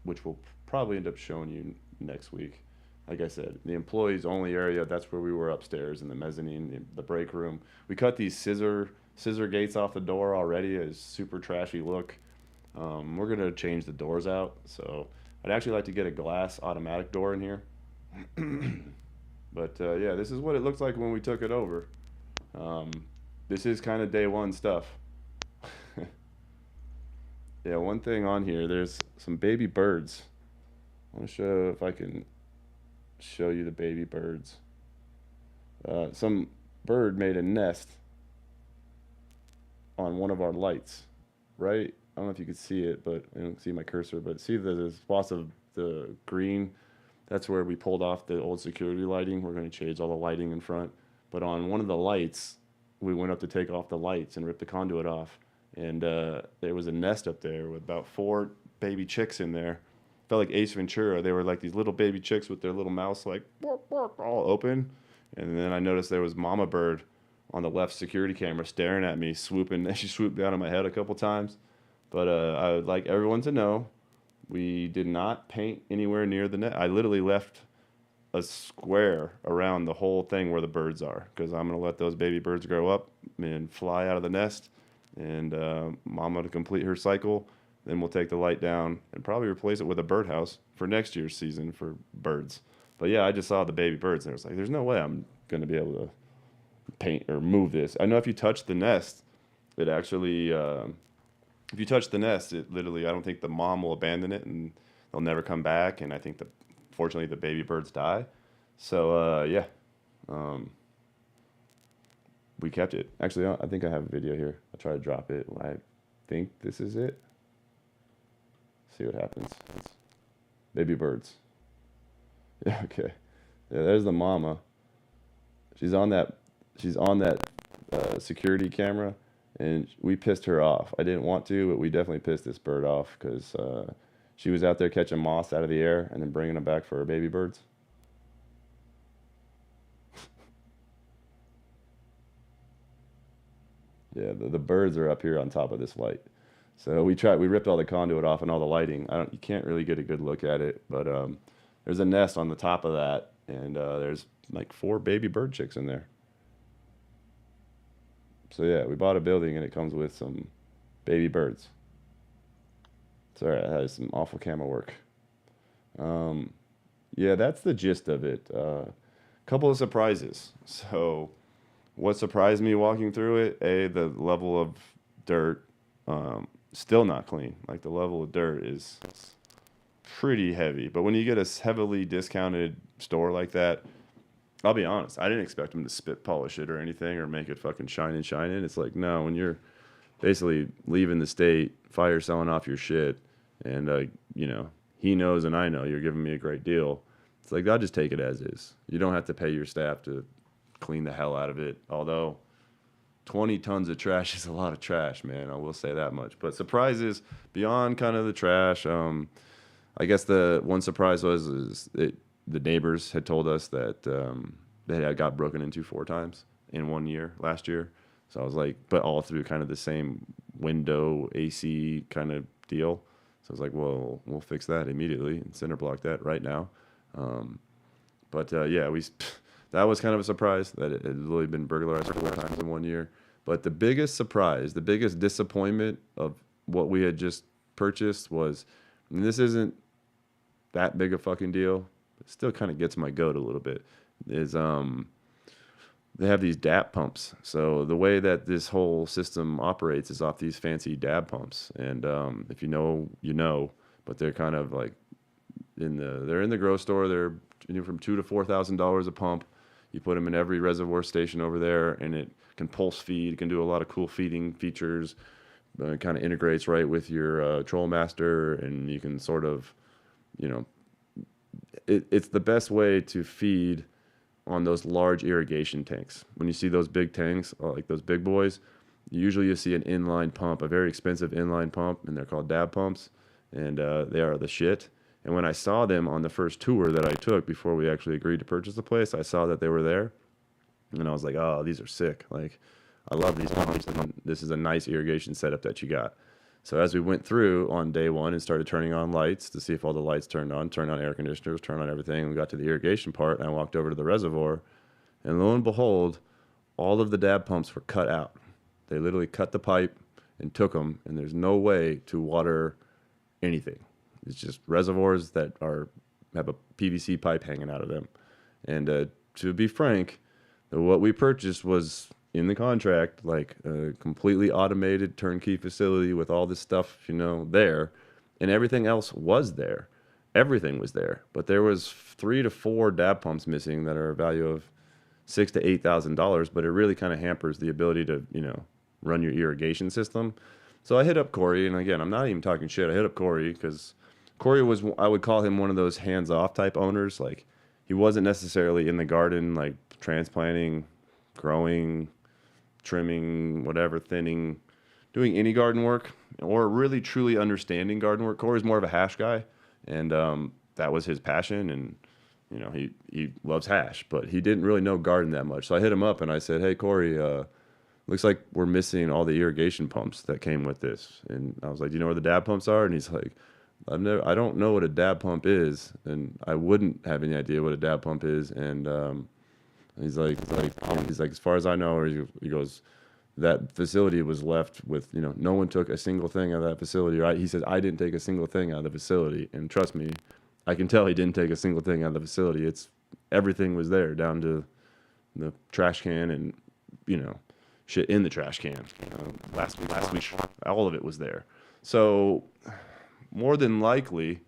which we'll probably end up showing you next week. Like I said, the employees only area, that's where we were upstairs in the mezzanine, the break room. We cut these scissor gates off the door already. It's super trashy look. We're going to change the doors out. So I'd actually like to get a glass automatic door in here. But yeah, this is what it looks like when we took it over. This is kind of day one stuff. Yeah, one thing on here, there's some baby birds. I want to show if I can show you the baby birds. Some bird made a nest on one of our lights, right? I don't know if you can see it, but I don't see my cursor, but see the spots of the green? That's where we pulled off the old security lighting. We're going to change all the lighting in front. But on one of the lights, we went up to take off the lights and rip the conduit off. And there was a nest up there with about 4 baby chicks in there. Felt like Ace Ventura. They were like these little baby chicks with their little mouths like bark, bark, all open. And then I noticed there was mama bird on the left security camera staring at me, swooping. She swooped down on my head a couple times. But I would like everyone to know we did not paint anywhere near the net. I literally left a square around the whole thing where the birds are, because I'm going to let those baby birds grow up and fly out of the nest, and mama to complete her cycle. Then we'll take the light down and probably replace it with a birdhouse for next year's season for birds. But yeah, I just saw the baby birds and I was like, there's no way I'm going to be able to paint or move this. I know if you touch the nest, it actually, if you touch the nest, it literally, I don't think the mom will abandon it and they'll never come back. And I think fortunately the baby birds die. So yeah, we kept it. Actually, I think I have a video here. I'll try to drop it. I think this is it. See what happens. It's baby birds. Yeah, okay. Yeah, there's the mama. She's on that security camera, and we pissed her off. I didn't want to, but we definitely pissed this bird off because she was out there catching moths out of the air and then bringing them back for her baby birds. Yeah, the birds are up here on top of this light. So we ripped all the conduit off and all the lighting. You can't really get a good look at it, but there's a nest on the top of that, and there's like 4 baby bird chicks in there. So yeah, we bought a building and it comes with some baby birds. Sorry, that has some awful camera work. Yeah, that's the gist of it. Couple of surprises. So what surprised me walking through it, the level of dirt, still not clean. Like the level of dirt is pretty heavy. But when you get a heavily discounted store like that, I'll be honest, I didn't expect them to spit polish it or anything or make it fucking shine. It's like, no, when you're basically leaving the state, fire selling off your shit, and you know, he knows and I know you're giving me a great deal. It's like, I'll just take it as is. You don't have to pay your staff to clean the hell out of it. Although 20 tons of trash is a lot of trash, man. I will say that much. But surprises beyond kind of the trash. I guess the one surprise was the neighbors had told us that they had got broken into 4 times in 1 year last year. So I was like, but all through kind of the same window AC kind of deal. So I was like, well, we'll fix that immediately and cinder block that right now. But yeah, that was kind of a surprise that it had really been burglarized 4 times in 1 year. But the biggest surprise, the biggest disappointment of what we had just purchased was, and this isn't that big a fucking deal, but it still kind of gets my goat a little bit, is they have these DAP pumps. So the way that this whole system operates is off these fancy DAB pumps. And if you know, you know, but they're kind of like they're in the grocery store. They're from $2,000 to $4,000 a pump. You put them in every reservoir station over there, and it can pulse feed. It can do a lot of cool feeding features. It kind of integrates right with your Trollmaster, and you can sort of, you know, it's the best way to feed on those large irrigation tanks. When you see those big tanks, like those big boys, usually you see an inline pump, a very expensive inline pump, and they're called DAB pumps, and they are the shit. And when I saw them on the first tour that I took before we actually agreed to purchase the place, I saw that they were there, and I was like, oh, these are sick. Like, I love these pumps, and this is a nice irrigation setup that you got. So as we went through on day one and started turning on lights to see if all the lights turned on air conditioners, turned on everything, and we got to the irrigation part, and I walked over to the reservoir, and lo and behold, all of the DAB pumps were cut out. They literally cut the pipe and took them, and there's no way to water anything. It's just reservoirs that have a PVC pipe hanging out of them. And to be frank, what we purchased was in the contract, like a completely automated turnkey facility with all this stuff, you know, there, and everything else was there. Everything was there, but there was 3 to 4 DAB pumps missing that are a value of $6,000 to $8,000. But it really kind of hampers the ability to, you know, run your irrigation system. So I hit up Corey, and again, I'm not even talking shit. I hit up Corey because Corey was, I would call him one of those hands-off type owners. Like, he wasn't necessarily in the garden, like transplanting, growing, trimming, whatever, thinning, doing any garden work, or really truly understanding garden work. Corey's more of a hash guy, and that was his passion. And he loves hash, but he didn't really know garden that much. So I hit him up and I said, "Hey Corey, looks like we're missing all the irrigation pumps that came with this." And I was like, "Do you know where the dab pumps are?" And he's like, I don't know what a dab pump is, and I wouldn't have any idea what a dab pump is." And he's like, as far as I know, or he goes, that facility was left with, no one took a single thing out of that facility. Right? He says, "I didn't take a single thing out of the facility," and trust me, I can tell he didn't take a single thing out of the facility. Everything was there, down to the trash can and shit in the trash can. Last week, all of it was there. So more than likely,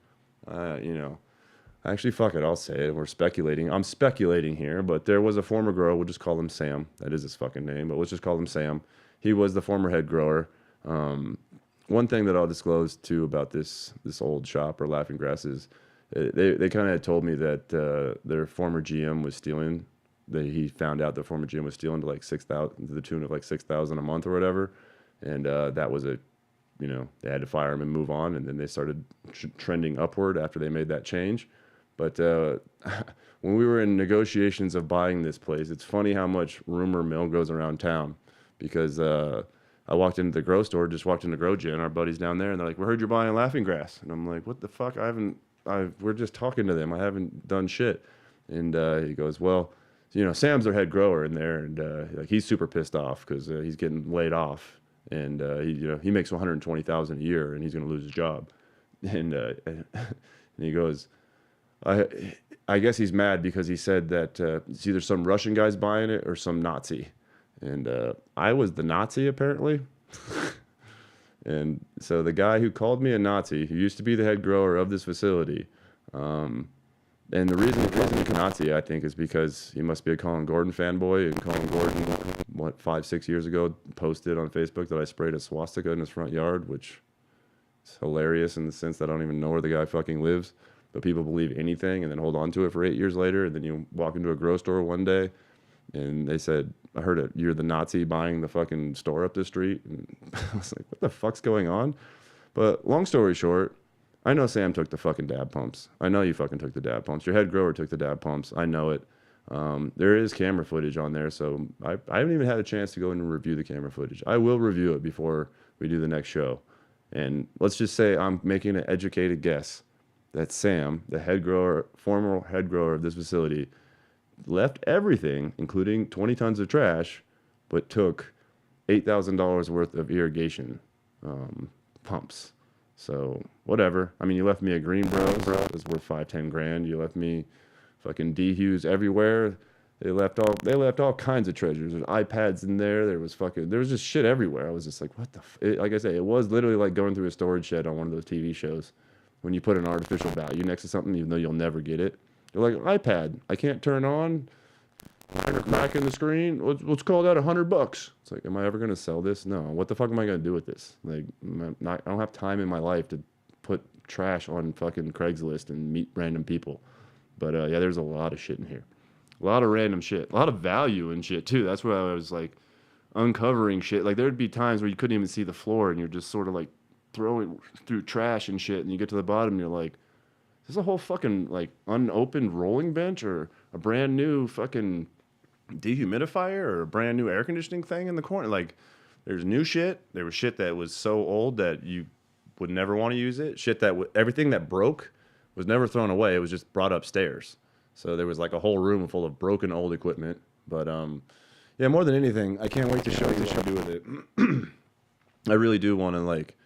actually, fuck it, I'll say it. We're speculating. I'm speculating here, but there was a former grower. We'll just call him Sam. That is his fucking name, but let's just call him Sam. He was the former head grower. One thing that I'll disclose too about this old shop or Laughing Grass is they kind of told me that their former GM was stealing. He found out the former GM was stealing to like $6,000, to the tune of like $6,000 a month or whatever, and that was they had to fire him and move on, and then they started trending upward after they made that change. But when we were in negotiations of buying this place, it's funny how much rumor mill goes around town, because I walked into the grow store, just walked into Grow Gen, our buddies down there, and they're like, "We heard you're buying Laughing Grass," and I'm like, "What the fuck? We're just talking to them. I haven't done shit." And he goes, "Well, Sam's their head grower in there, and he's super pissed off because he's getting laid off, and he makes $120,000 a year, and he's going to lose his job." And and he goes, I guess he's mad because he said that it's either some Russian guy's buying it or some Nazi, and I was the Nazi apparently. And so the guy who called me a Nazi, who used to be the head grower of this facility, and the reason he's a Nazi, I think, is because he must be a Colin Gordon fanboy. And Colin Gordon, 5-6 years ago, posted on Facebook that I sprayed a swastika in his front yard, which is hilarious in the sense that I don't even know where the guy fucking lives. But people believe anything and then hold on to it for 8 years later. And then you walk into a grocery store one day and they said, "I heard it. You're the Nazi buying the fucking store up the street." And I was like, what the fuck's going on? But long story short, I know Sam took the fucking dab pumps. I know you fucking took the dab pumps. Your head grower took the dab pumps. I know it. There is camera footage on there, so I haven't even had a chance to go in and review the camera footage. I will review it before we do the next show. And let's just say I'm making an educated guess that Sam, the head grower, former head grower of this facility, left everything, including 20 tons of trash, but took $8,000 worth of irrigation pumps. So whatever. I mean, you left me a Green Bros. It was worth $5-10 grand. You left me fucking D-Hughes everywhere. They left all kinds of treasures. There's iPads in there. There was just shit everywhere. I was just like, what the like I say, it was literally like going through a storage shed on one of those TV shows when you put an artificial value next to something, even though you'll never get it. They're like, iPad, I can't turn on. Crack in the screen. Let's call that $100. It's like, am I ever gonna sell this? No. What the fuck am I gonna do with this? Like, I don't have time in my life to put trash on fucking Craigslist and meet random people. But yeah, there's a lot of shit in here. A lot of random shit. A lot of value in shit too. That's where I was like uncovering shit. Like there'd be times where you couldn't even see the floor and you're just sort of like throwing through trash and shit, and you get to the bottom and you're like, is this a whole fucking like unopened rolling bench or a brand new fucking dehumidifier or a brand new air conditioning thing in the corner? Like there's new shit. There was shit that was so old that you would never want to use it. Shit that everything that broke was never thrown away. It was just brought upstairs. So there was like a whole room full of broken old equipment. But yeah, more than anything, I can't wait to show you what I do with it. I really do want to like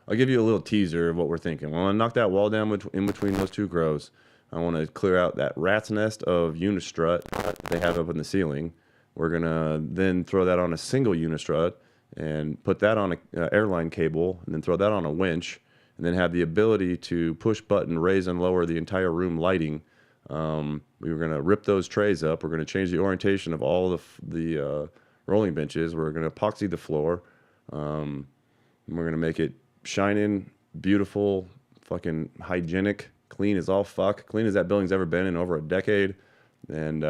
I'll give you a little teaser of what we're thinking. I want to knock that wall down in between those two grows. I want to clear out that rat's nest of unistrut they have up in the ceiling. We're going to then throw that on a single unistrut and put that on an airline cable and then throw that on a winch and then have the ability to push button, raise and lower the entire room lighting. We were going to rip those trays up. We're going to change the orientation of all the rolling benches. We're going to epoxy the floor. We're going to make it shining, beautiful, fucking hygienic, clean as all fuck, clean as that building's ever been in over a decade. And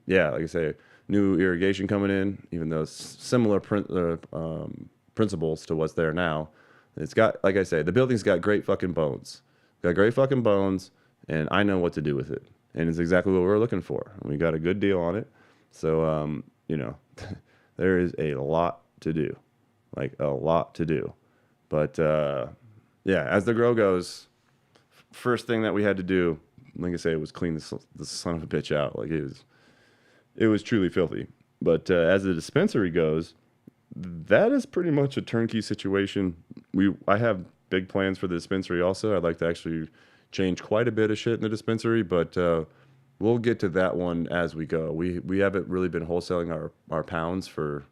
yeah, like I say, new irrigation coming in, even though similar principles to what's there now. It's got, like I say, the building's got great fucking bones. Got great fucking bones, and I know what to do with it. And it's exactly what we're looking for. We got a good deal on it. So, you know, there is a lot to do, like a lot to do. But, yeah, as the grow goes, first thing that we had to do, like I say, was clean the son of a bitch out. Like it was truly filthy. But as the dispensary goes, that is pretty much a turnkey situation. I have big plans for the dispensary also. I'd like to actually change quite a bit of shit in the dispensary, but we'll get to that one as we go. We haven't really been wholesaling our pounds for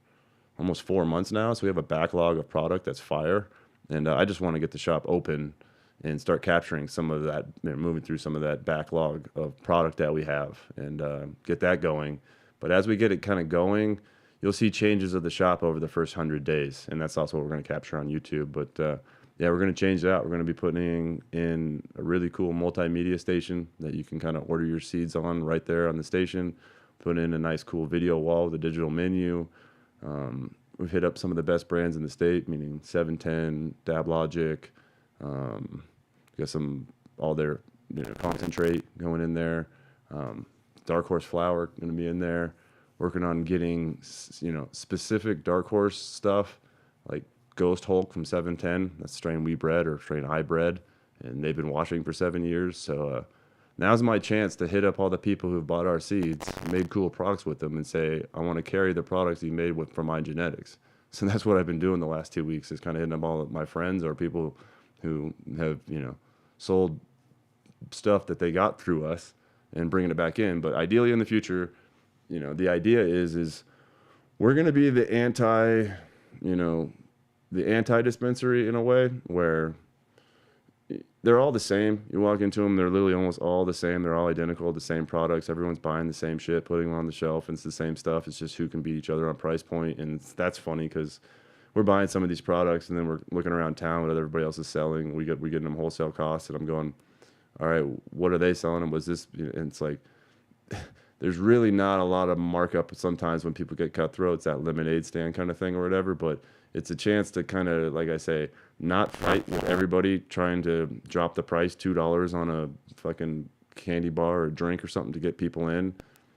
almost 4 months now, so we have a backlog of product that's fire, and I just want to get the shop open and start capturing some of that, moving through some of that backlog of product that we have, and get that going. But as we get it kind of going, you'll see changes of the shop over the first 100 days, and that's also what we're going to capture on YouTube. But yeah, we're going to change that. We're going to be putting in a really cool multimedia station that you can kind of order your seeds on right there on the station. Put in a nice cool video wall with a digital menu. We've hit up some of the best brands in the state, meaning 710, Dab Logic. Got all their concentrate going in there. Dark Horse flour going to be in there. Working on getting specific Dark Horse stuff like Ghost Hulk from 710. That's strain we bred or strain I bred, and they've been washing for 7 years. So now's my chance to hit up all the people who've bought our seeds, made cool products with them, and say, I want to carry the products you made from my genetics. So that's what I've been doing the last 2 weeks, is kind of hitting up all of my friends or people who have, sold stuff that they got through us and bringing it back in. But ideally in the future, the idea is we're going to be the anti-dispensary in a way, where they're all the same. You walk into them, they're literally almost all the same. They're all identical, the same products. Everyone's buying the same shit, putting them on the shelf, and it's the same stuff. It's just who can beat each other on price point. And that's funny because we're buying some of these products and then we're looking around town what everybody else is selling. We get them wholesale costs, and I'm going, all right, what are they selling? And was this? And it's like, there's really not a lot of markup sometimes when people get cutthroat. It's that lemonade stand kind of thing or whatever, but it's a chance to kind of, like I say, not fight with everybody trying to drop the price $2 on a fucking candy bar or drink or something to get people in.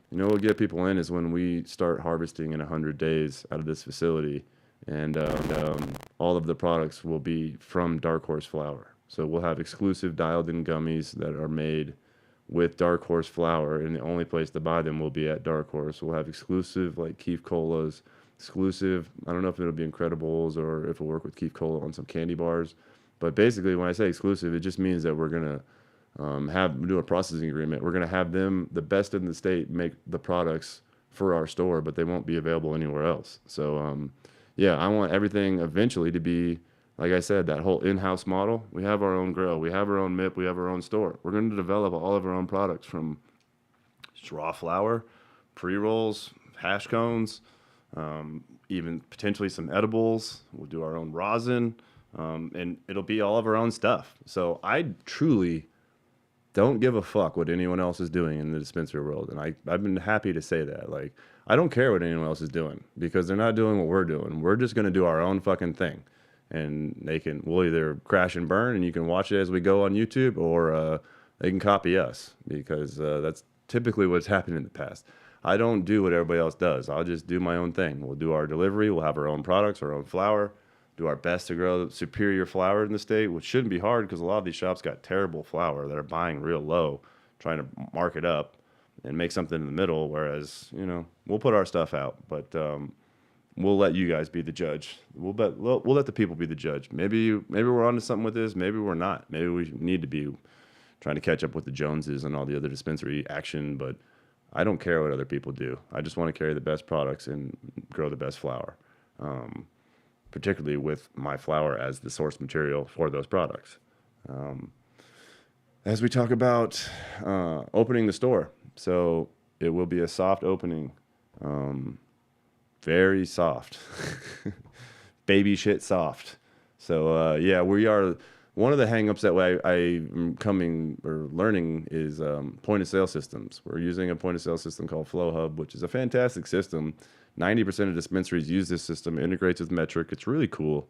What will get people in is when we start harvesting in 100 days out of this facility, and all of the products will be from Dark Horse flour. So we'll have exclusive dialed-in gummies that are made with Dark Horse flour, and the only place to buy them will be at Dark Horse. We'll have exclusive, like Keef Colas, exclusive, I don't know if it'll be Incredibles or if we'll work with Keef Cola on some candy bars. But basically, when I say exclusive, it just means that we're going to do a processing agreement. We're going to have them, the best in the state, make the products for our store, but they won't be available anywhere else. So, yeah, I want everything eventually to be, like I said, that whole in-house model. We have our own grow. We have our own MIP. We have our own store. We're going to develop all of our own products, from raw flour, pre-rolls, hash cones, even potentially some edibles. We'll do our own rosin, and it'll be all of our own stuff. So I truly don't give a fuck what anyone else is doing in the dispensary world. And I've been happy to say that. Like, I don't care what anyone else is doing, because they're not doing what we're doing. We're just going to do our own fucking thing. And we'll either crash and burn, and you can watch it as we go on YouTube, or they can copy us, because that's typically what's happened in the past. I don't do what everybody else does. I'll just do my own thing. We'll do our delivery. We'll have our own products, our own flour, do our best to grow superior flour in the state, which shouldn't be hard, because a lot of these shops got terrible flour that are buying real low, trying to mark it up and make something in the middle, whereas, we'll put our stuff out, but we'll let you guys be the judge. We'll let the people be the judge. Maybe we're onto something with this. Maybe we're not. Maybe we need to be trying to catch up with the Joneses and all the other dispensary action, but I don't care what other people do. I just want to carry the best products and grow the best flour, particularly with my flour as the source material for those products. As we talk about opening the store, so it will be a soft opening, very soft, baby shit soft. So yeah, we are. One of the hangups that I'm coming or learning is point of sale systems. We're using a point of sale system called Flow Hub, which is a fantastic system. 90% of dispensaries use this system. It integrates with Metric. It's really cool.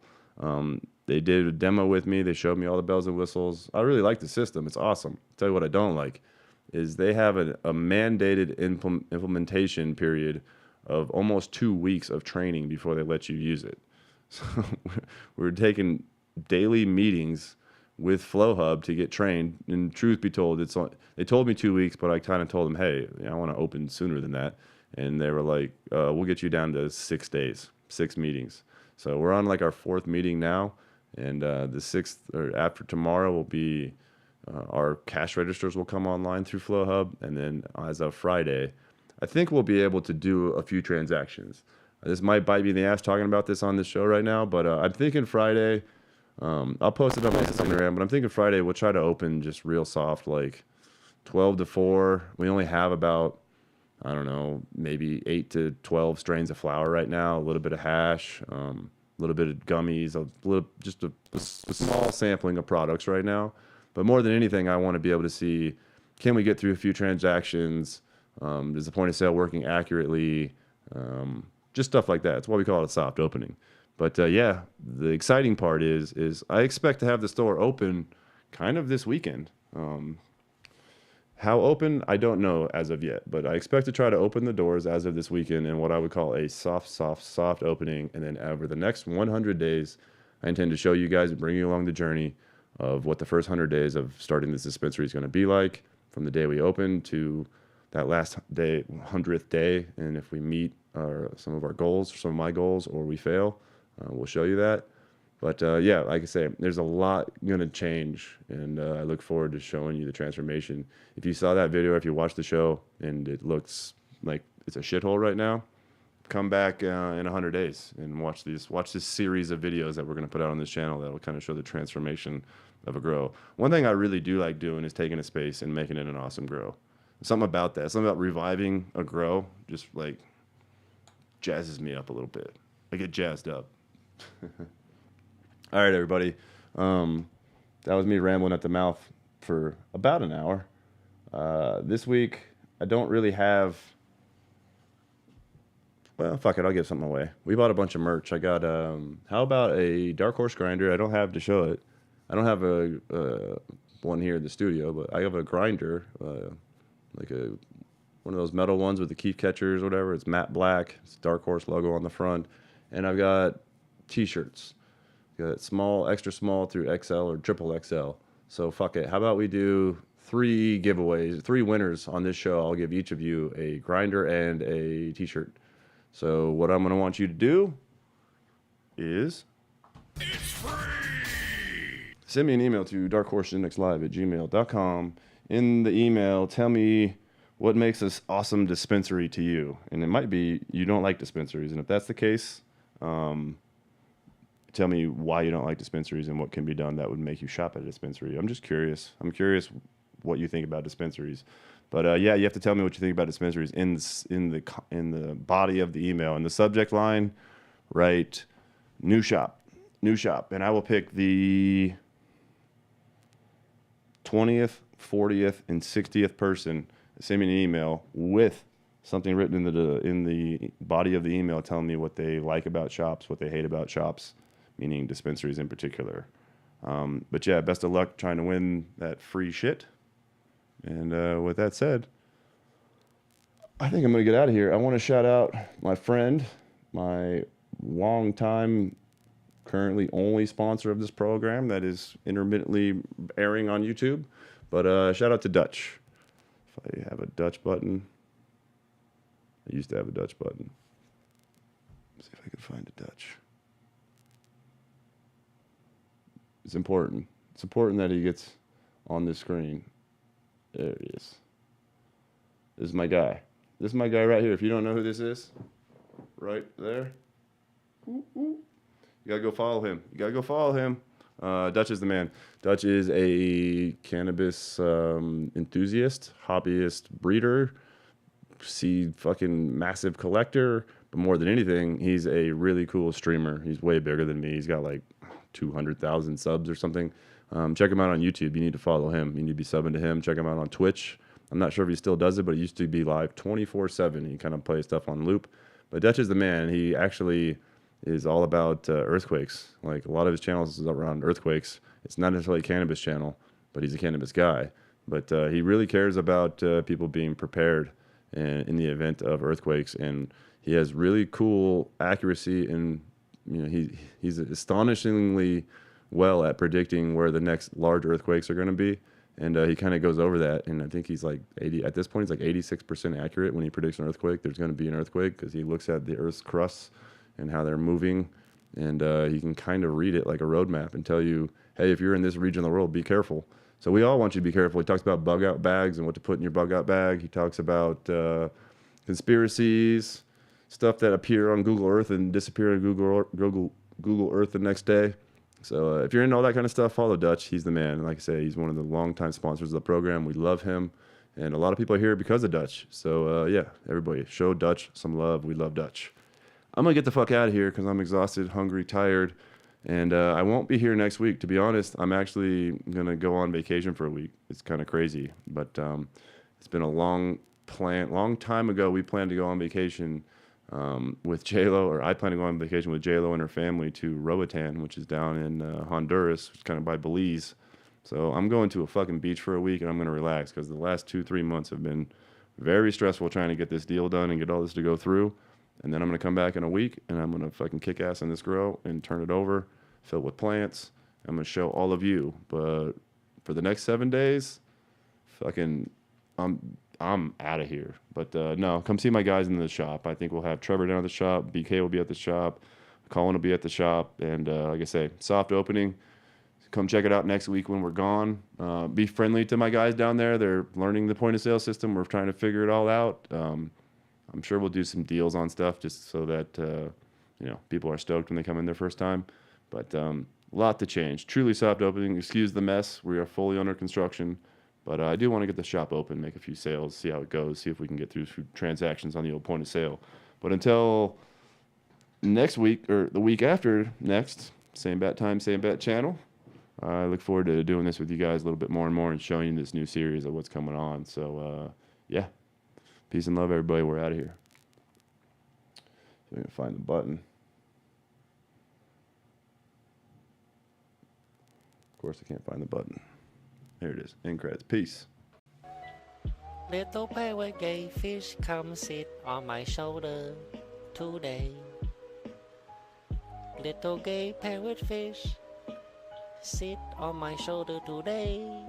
They did a demo with me. They showed me all the bells and whistles. I really like the system. It's awesome. I'll tell you what I don't like is they have a mandated implementation period of almost 2 weeks of training before they let you use it. So we're taking daily meetings with FlowHub to get trained. And truth be told, they told me 2 weeks, but I kind of told them, hey, I want to open sooner than that. And they were like, we'll get you down to 6 days, 6 meetings. So we're on like our 4th meeting now. And the 6th, or after tomorrow, will be our cash registers will come online through FlowHub. And then as of Friday, I think we'll be able to do a few transactions. This might bite me in the ass talking about this on this show right now, but I'm thinking Friday. I'll post it on my Instagram, but I'm thinking Friday we'll try to open just real soft, like 12 to 4. We only have about, I don't know, maybe 8 to 12 strains of flour right now, a little bit of hash, a little bit of gummies, just a small sampling of products right now. But more than anything, I want to be able to see, can we get through a few transactions? Is the point of sale working accurately? Just stuff like that. That's why we call it a soft opening. But yeah, the exciting part is I expect to have the store open kind of this weekend. How open, I don't know as of yet, but I expect to try to open the doors as of this weekend in what I would call a soft opening. And then over the next 100 days, I intend to show you guys and bring you along the journey of what the first 100 days of starting this dispensary is going to be like, from the day we open to that last day, 100th day. And if we meet some of our goals, some of my goals, or we fail, we'll show you that. But yeah, like I say, there's a lot going to change, and I look forward to showing you the transformation. If you saw that video, if you watched the show, and it looks like it's a shithole right now, come back in 100 days and watch this series of videos that we're going to put out on this channel that will kind of show the transformation of a grow. One thing I really do like doing is taking a space and making it an awesome grow. Something about that, something about reviving a grow, just like jazzes me up a little bit. I get jazzed up. All right, everybody. That was me rambling at the mouth for about an hour. This week, I don't really have... Well, fuck it. I'll give something away. We bought a bunch of merch. I got, how about a Dark Horse grinder? I don't have to show it. I don't have a one here in the studio, but I have a grinder, like one of those metal ones with the keef catchers or whatever. It's matte black. It's Dark Horse logo on the front. And I've got T-shirts. Got small, extra small through XL or triple XL. So fuck it. How about we do 3 giveaways, 3 winners on this show. I'll give each of you a grinder and a T-shirt. So what I'm going to want you to do is... It's free! Send me an email to darkhorseindexlive@gmail.com. In the email, tell me what makes this awesome dispensary to you. And it might be you don't like dispensaries. And if that's the case, tell me why you don't like dispensaries and what can be done that would make you shop at a dispensary. I'm just curious. I'm curious what you think about dispensaries. But yeah, you have to tell me what you think about dispensaries in the body of the email. In the subject line, write new shop, and I will pick the 20th, 40th, and 60th person. Send me an email with something written in the body of the email telling me what they like about shops, what they hate about shops, meaning dispensaries in particular. But yeah, best of luck trying to win that free shit. And with that said, I think I'm going to get out of here. I want to shout out my friend, my longtime, currently only sponsor of this program that is intermittently airing on YouTube. But shout out to Dutch. If I have a Dutch button. I used to have a Dutch button. Let's see if I can find a Dutch. It's important. It's important that he gets on the screen. There he is. This is my guy. This is my guy right here. If you don't know who this is, right there. You gotta go follow him. Dutch is the man. Dutch is a cannabis enthusiast, hobbyist, breeder, fucking massive collector. But more than anything, he's a really cool streamer. He's way bigger than me. He's got like 200,000 subs or something. Check him out on YouTube. You need to follow him. You need to be subbing to him. Check him out on Twitch. I'm not sure if he still does it, but he used to be live 24/7. He kind of plays stuff on loop. But Dutch is the man. He actually is all about earthquakes. Like a lot of his channels is around earthquakes. It's not necessarily a cannabis channel, but he's a cannabis guy. But he really cares about people being prepared in the event of earthquakes, and he has really cool accuracy, and he's astonishingly well at predicting where the next large earthquakes are going to be. And he kind of goes over that, and I think he's like 80 at this point. He's like 86% accurate when he predicts an earthquake. There's going to be an earthquake because he looks at the Earth's crusts and how they're moving, and he can kind of read it like a roadmap and tell you, hey, if you're in this region of the world, be careful. So we all want you to be careful. He talks about bug out bags and what to put in your bug out bag. He talks about conspiracies, stuff that appear on Google Earth and disappear on Google Earth the next day. So if you're into all that kind of stuff, follow Dutch. He's the man. And like I say, he's one of the longtime sponsors of the program. We love him. And a lot of people are here because of Dutch. So yeah, everybody, show Dutch some love. We love Dutch. I'm going to get the fuck out of here because I'm exhausted, hungry, tired. And I won't be here next week. To be honest, I'm actually going to go on vacation for a week. It's kind of crazy. But it's been a long time ago. We planned to go on vacation with J-Lo, or I plan to go on vacation with J-Lo and her family to Roatan, which is down in Honduras, which is kind of by Belize. So I'm going to a fucking beach for a week, and I'm going to relax because the last 2-3 months have been very stressful trying to get this deal done and get all this to go through. And then I'm going to come back in a week, and I'm going to fucking kick ass in this grow and turn it over, fill it with plants. I'm going to show all of you. But for the next 7 days, fucking, I'm out of here. But no, come see my guys in the shop. I think we'll have Trevor down at the shop. BK will be at the shop. Colin will be at the shop. And like I say, soft opening. Come check it out next week when we're gone. Be friendly to my guys down there. They're learning the point of sale system. We're trying to figure it all out. I'm sure we'll do some deals on stuff just so that people are stoked when they come in their first time. But a lot to change. Truly soft opening. Excuse the mess. We are fully under construction. But I do want to get the shop open, make a few sales, see how it goes, see if we can get through some transactions on the old point of sale. But until next week, or the week after next, same bat time, same bat channel, I look forward to doing this with you guys a little bit more and more and showing you this new series of what's coming on. So, yeah. Peace and love, everybody. We're out of here. So we can find the button. Of course, I can't find the button. There it is. End credits. Peace. Little pirate gay fish, come sit on my shoulder today. Little gay parrotfish, sit on my shoulder today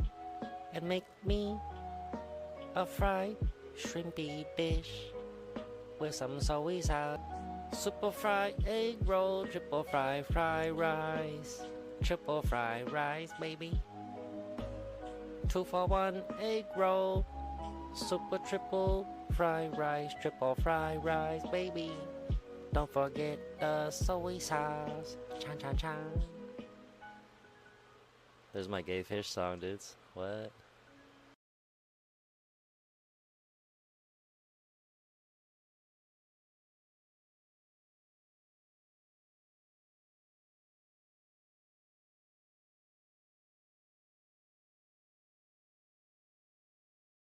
and make me a fried shrimpy dish with some soy sauce. Super fried egg roll, triple fried fried rice, triple fried rice, baby. 2 for 1 egg roll, super triple fried rice, triple fried rice, baby. Don't forget the soy sauce. Chan chan chan. There's my gay fish song, dudes. What?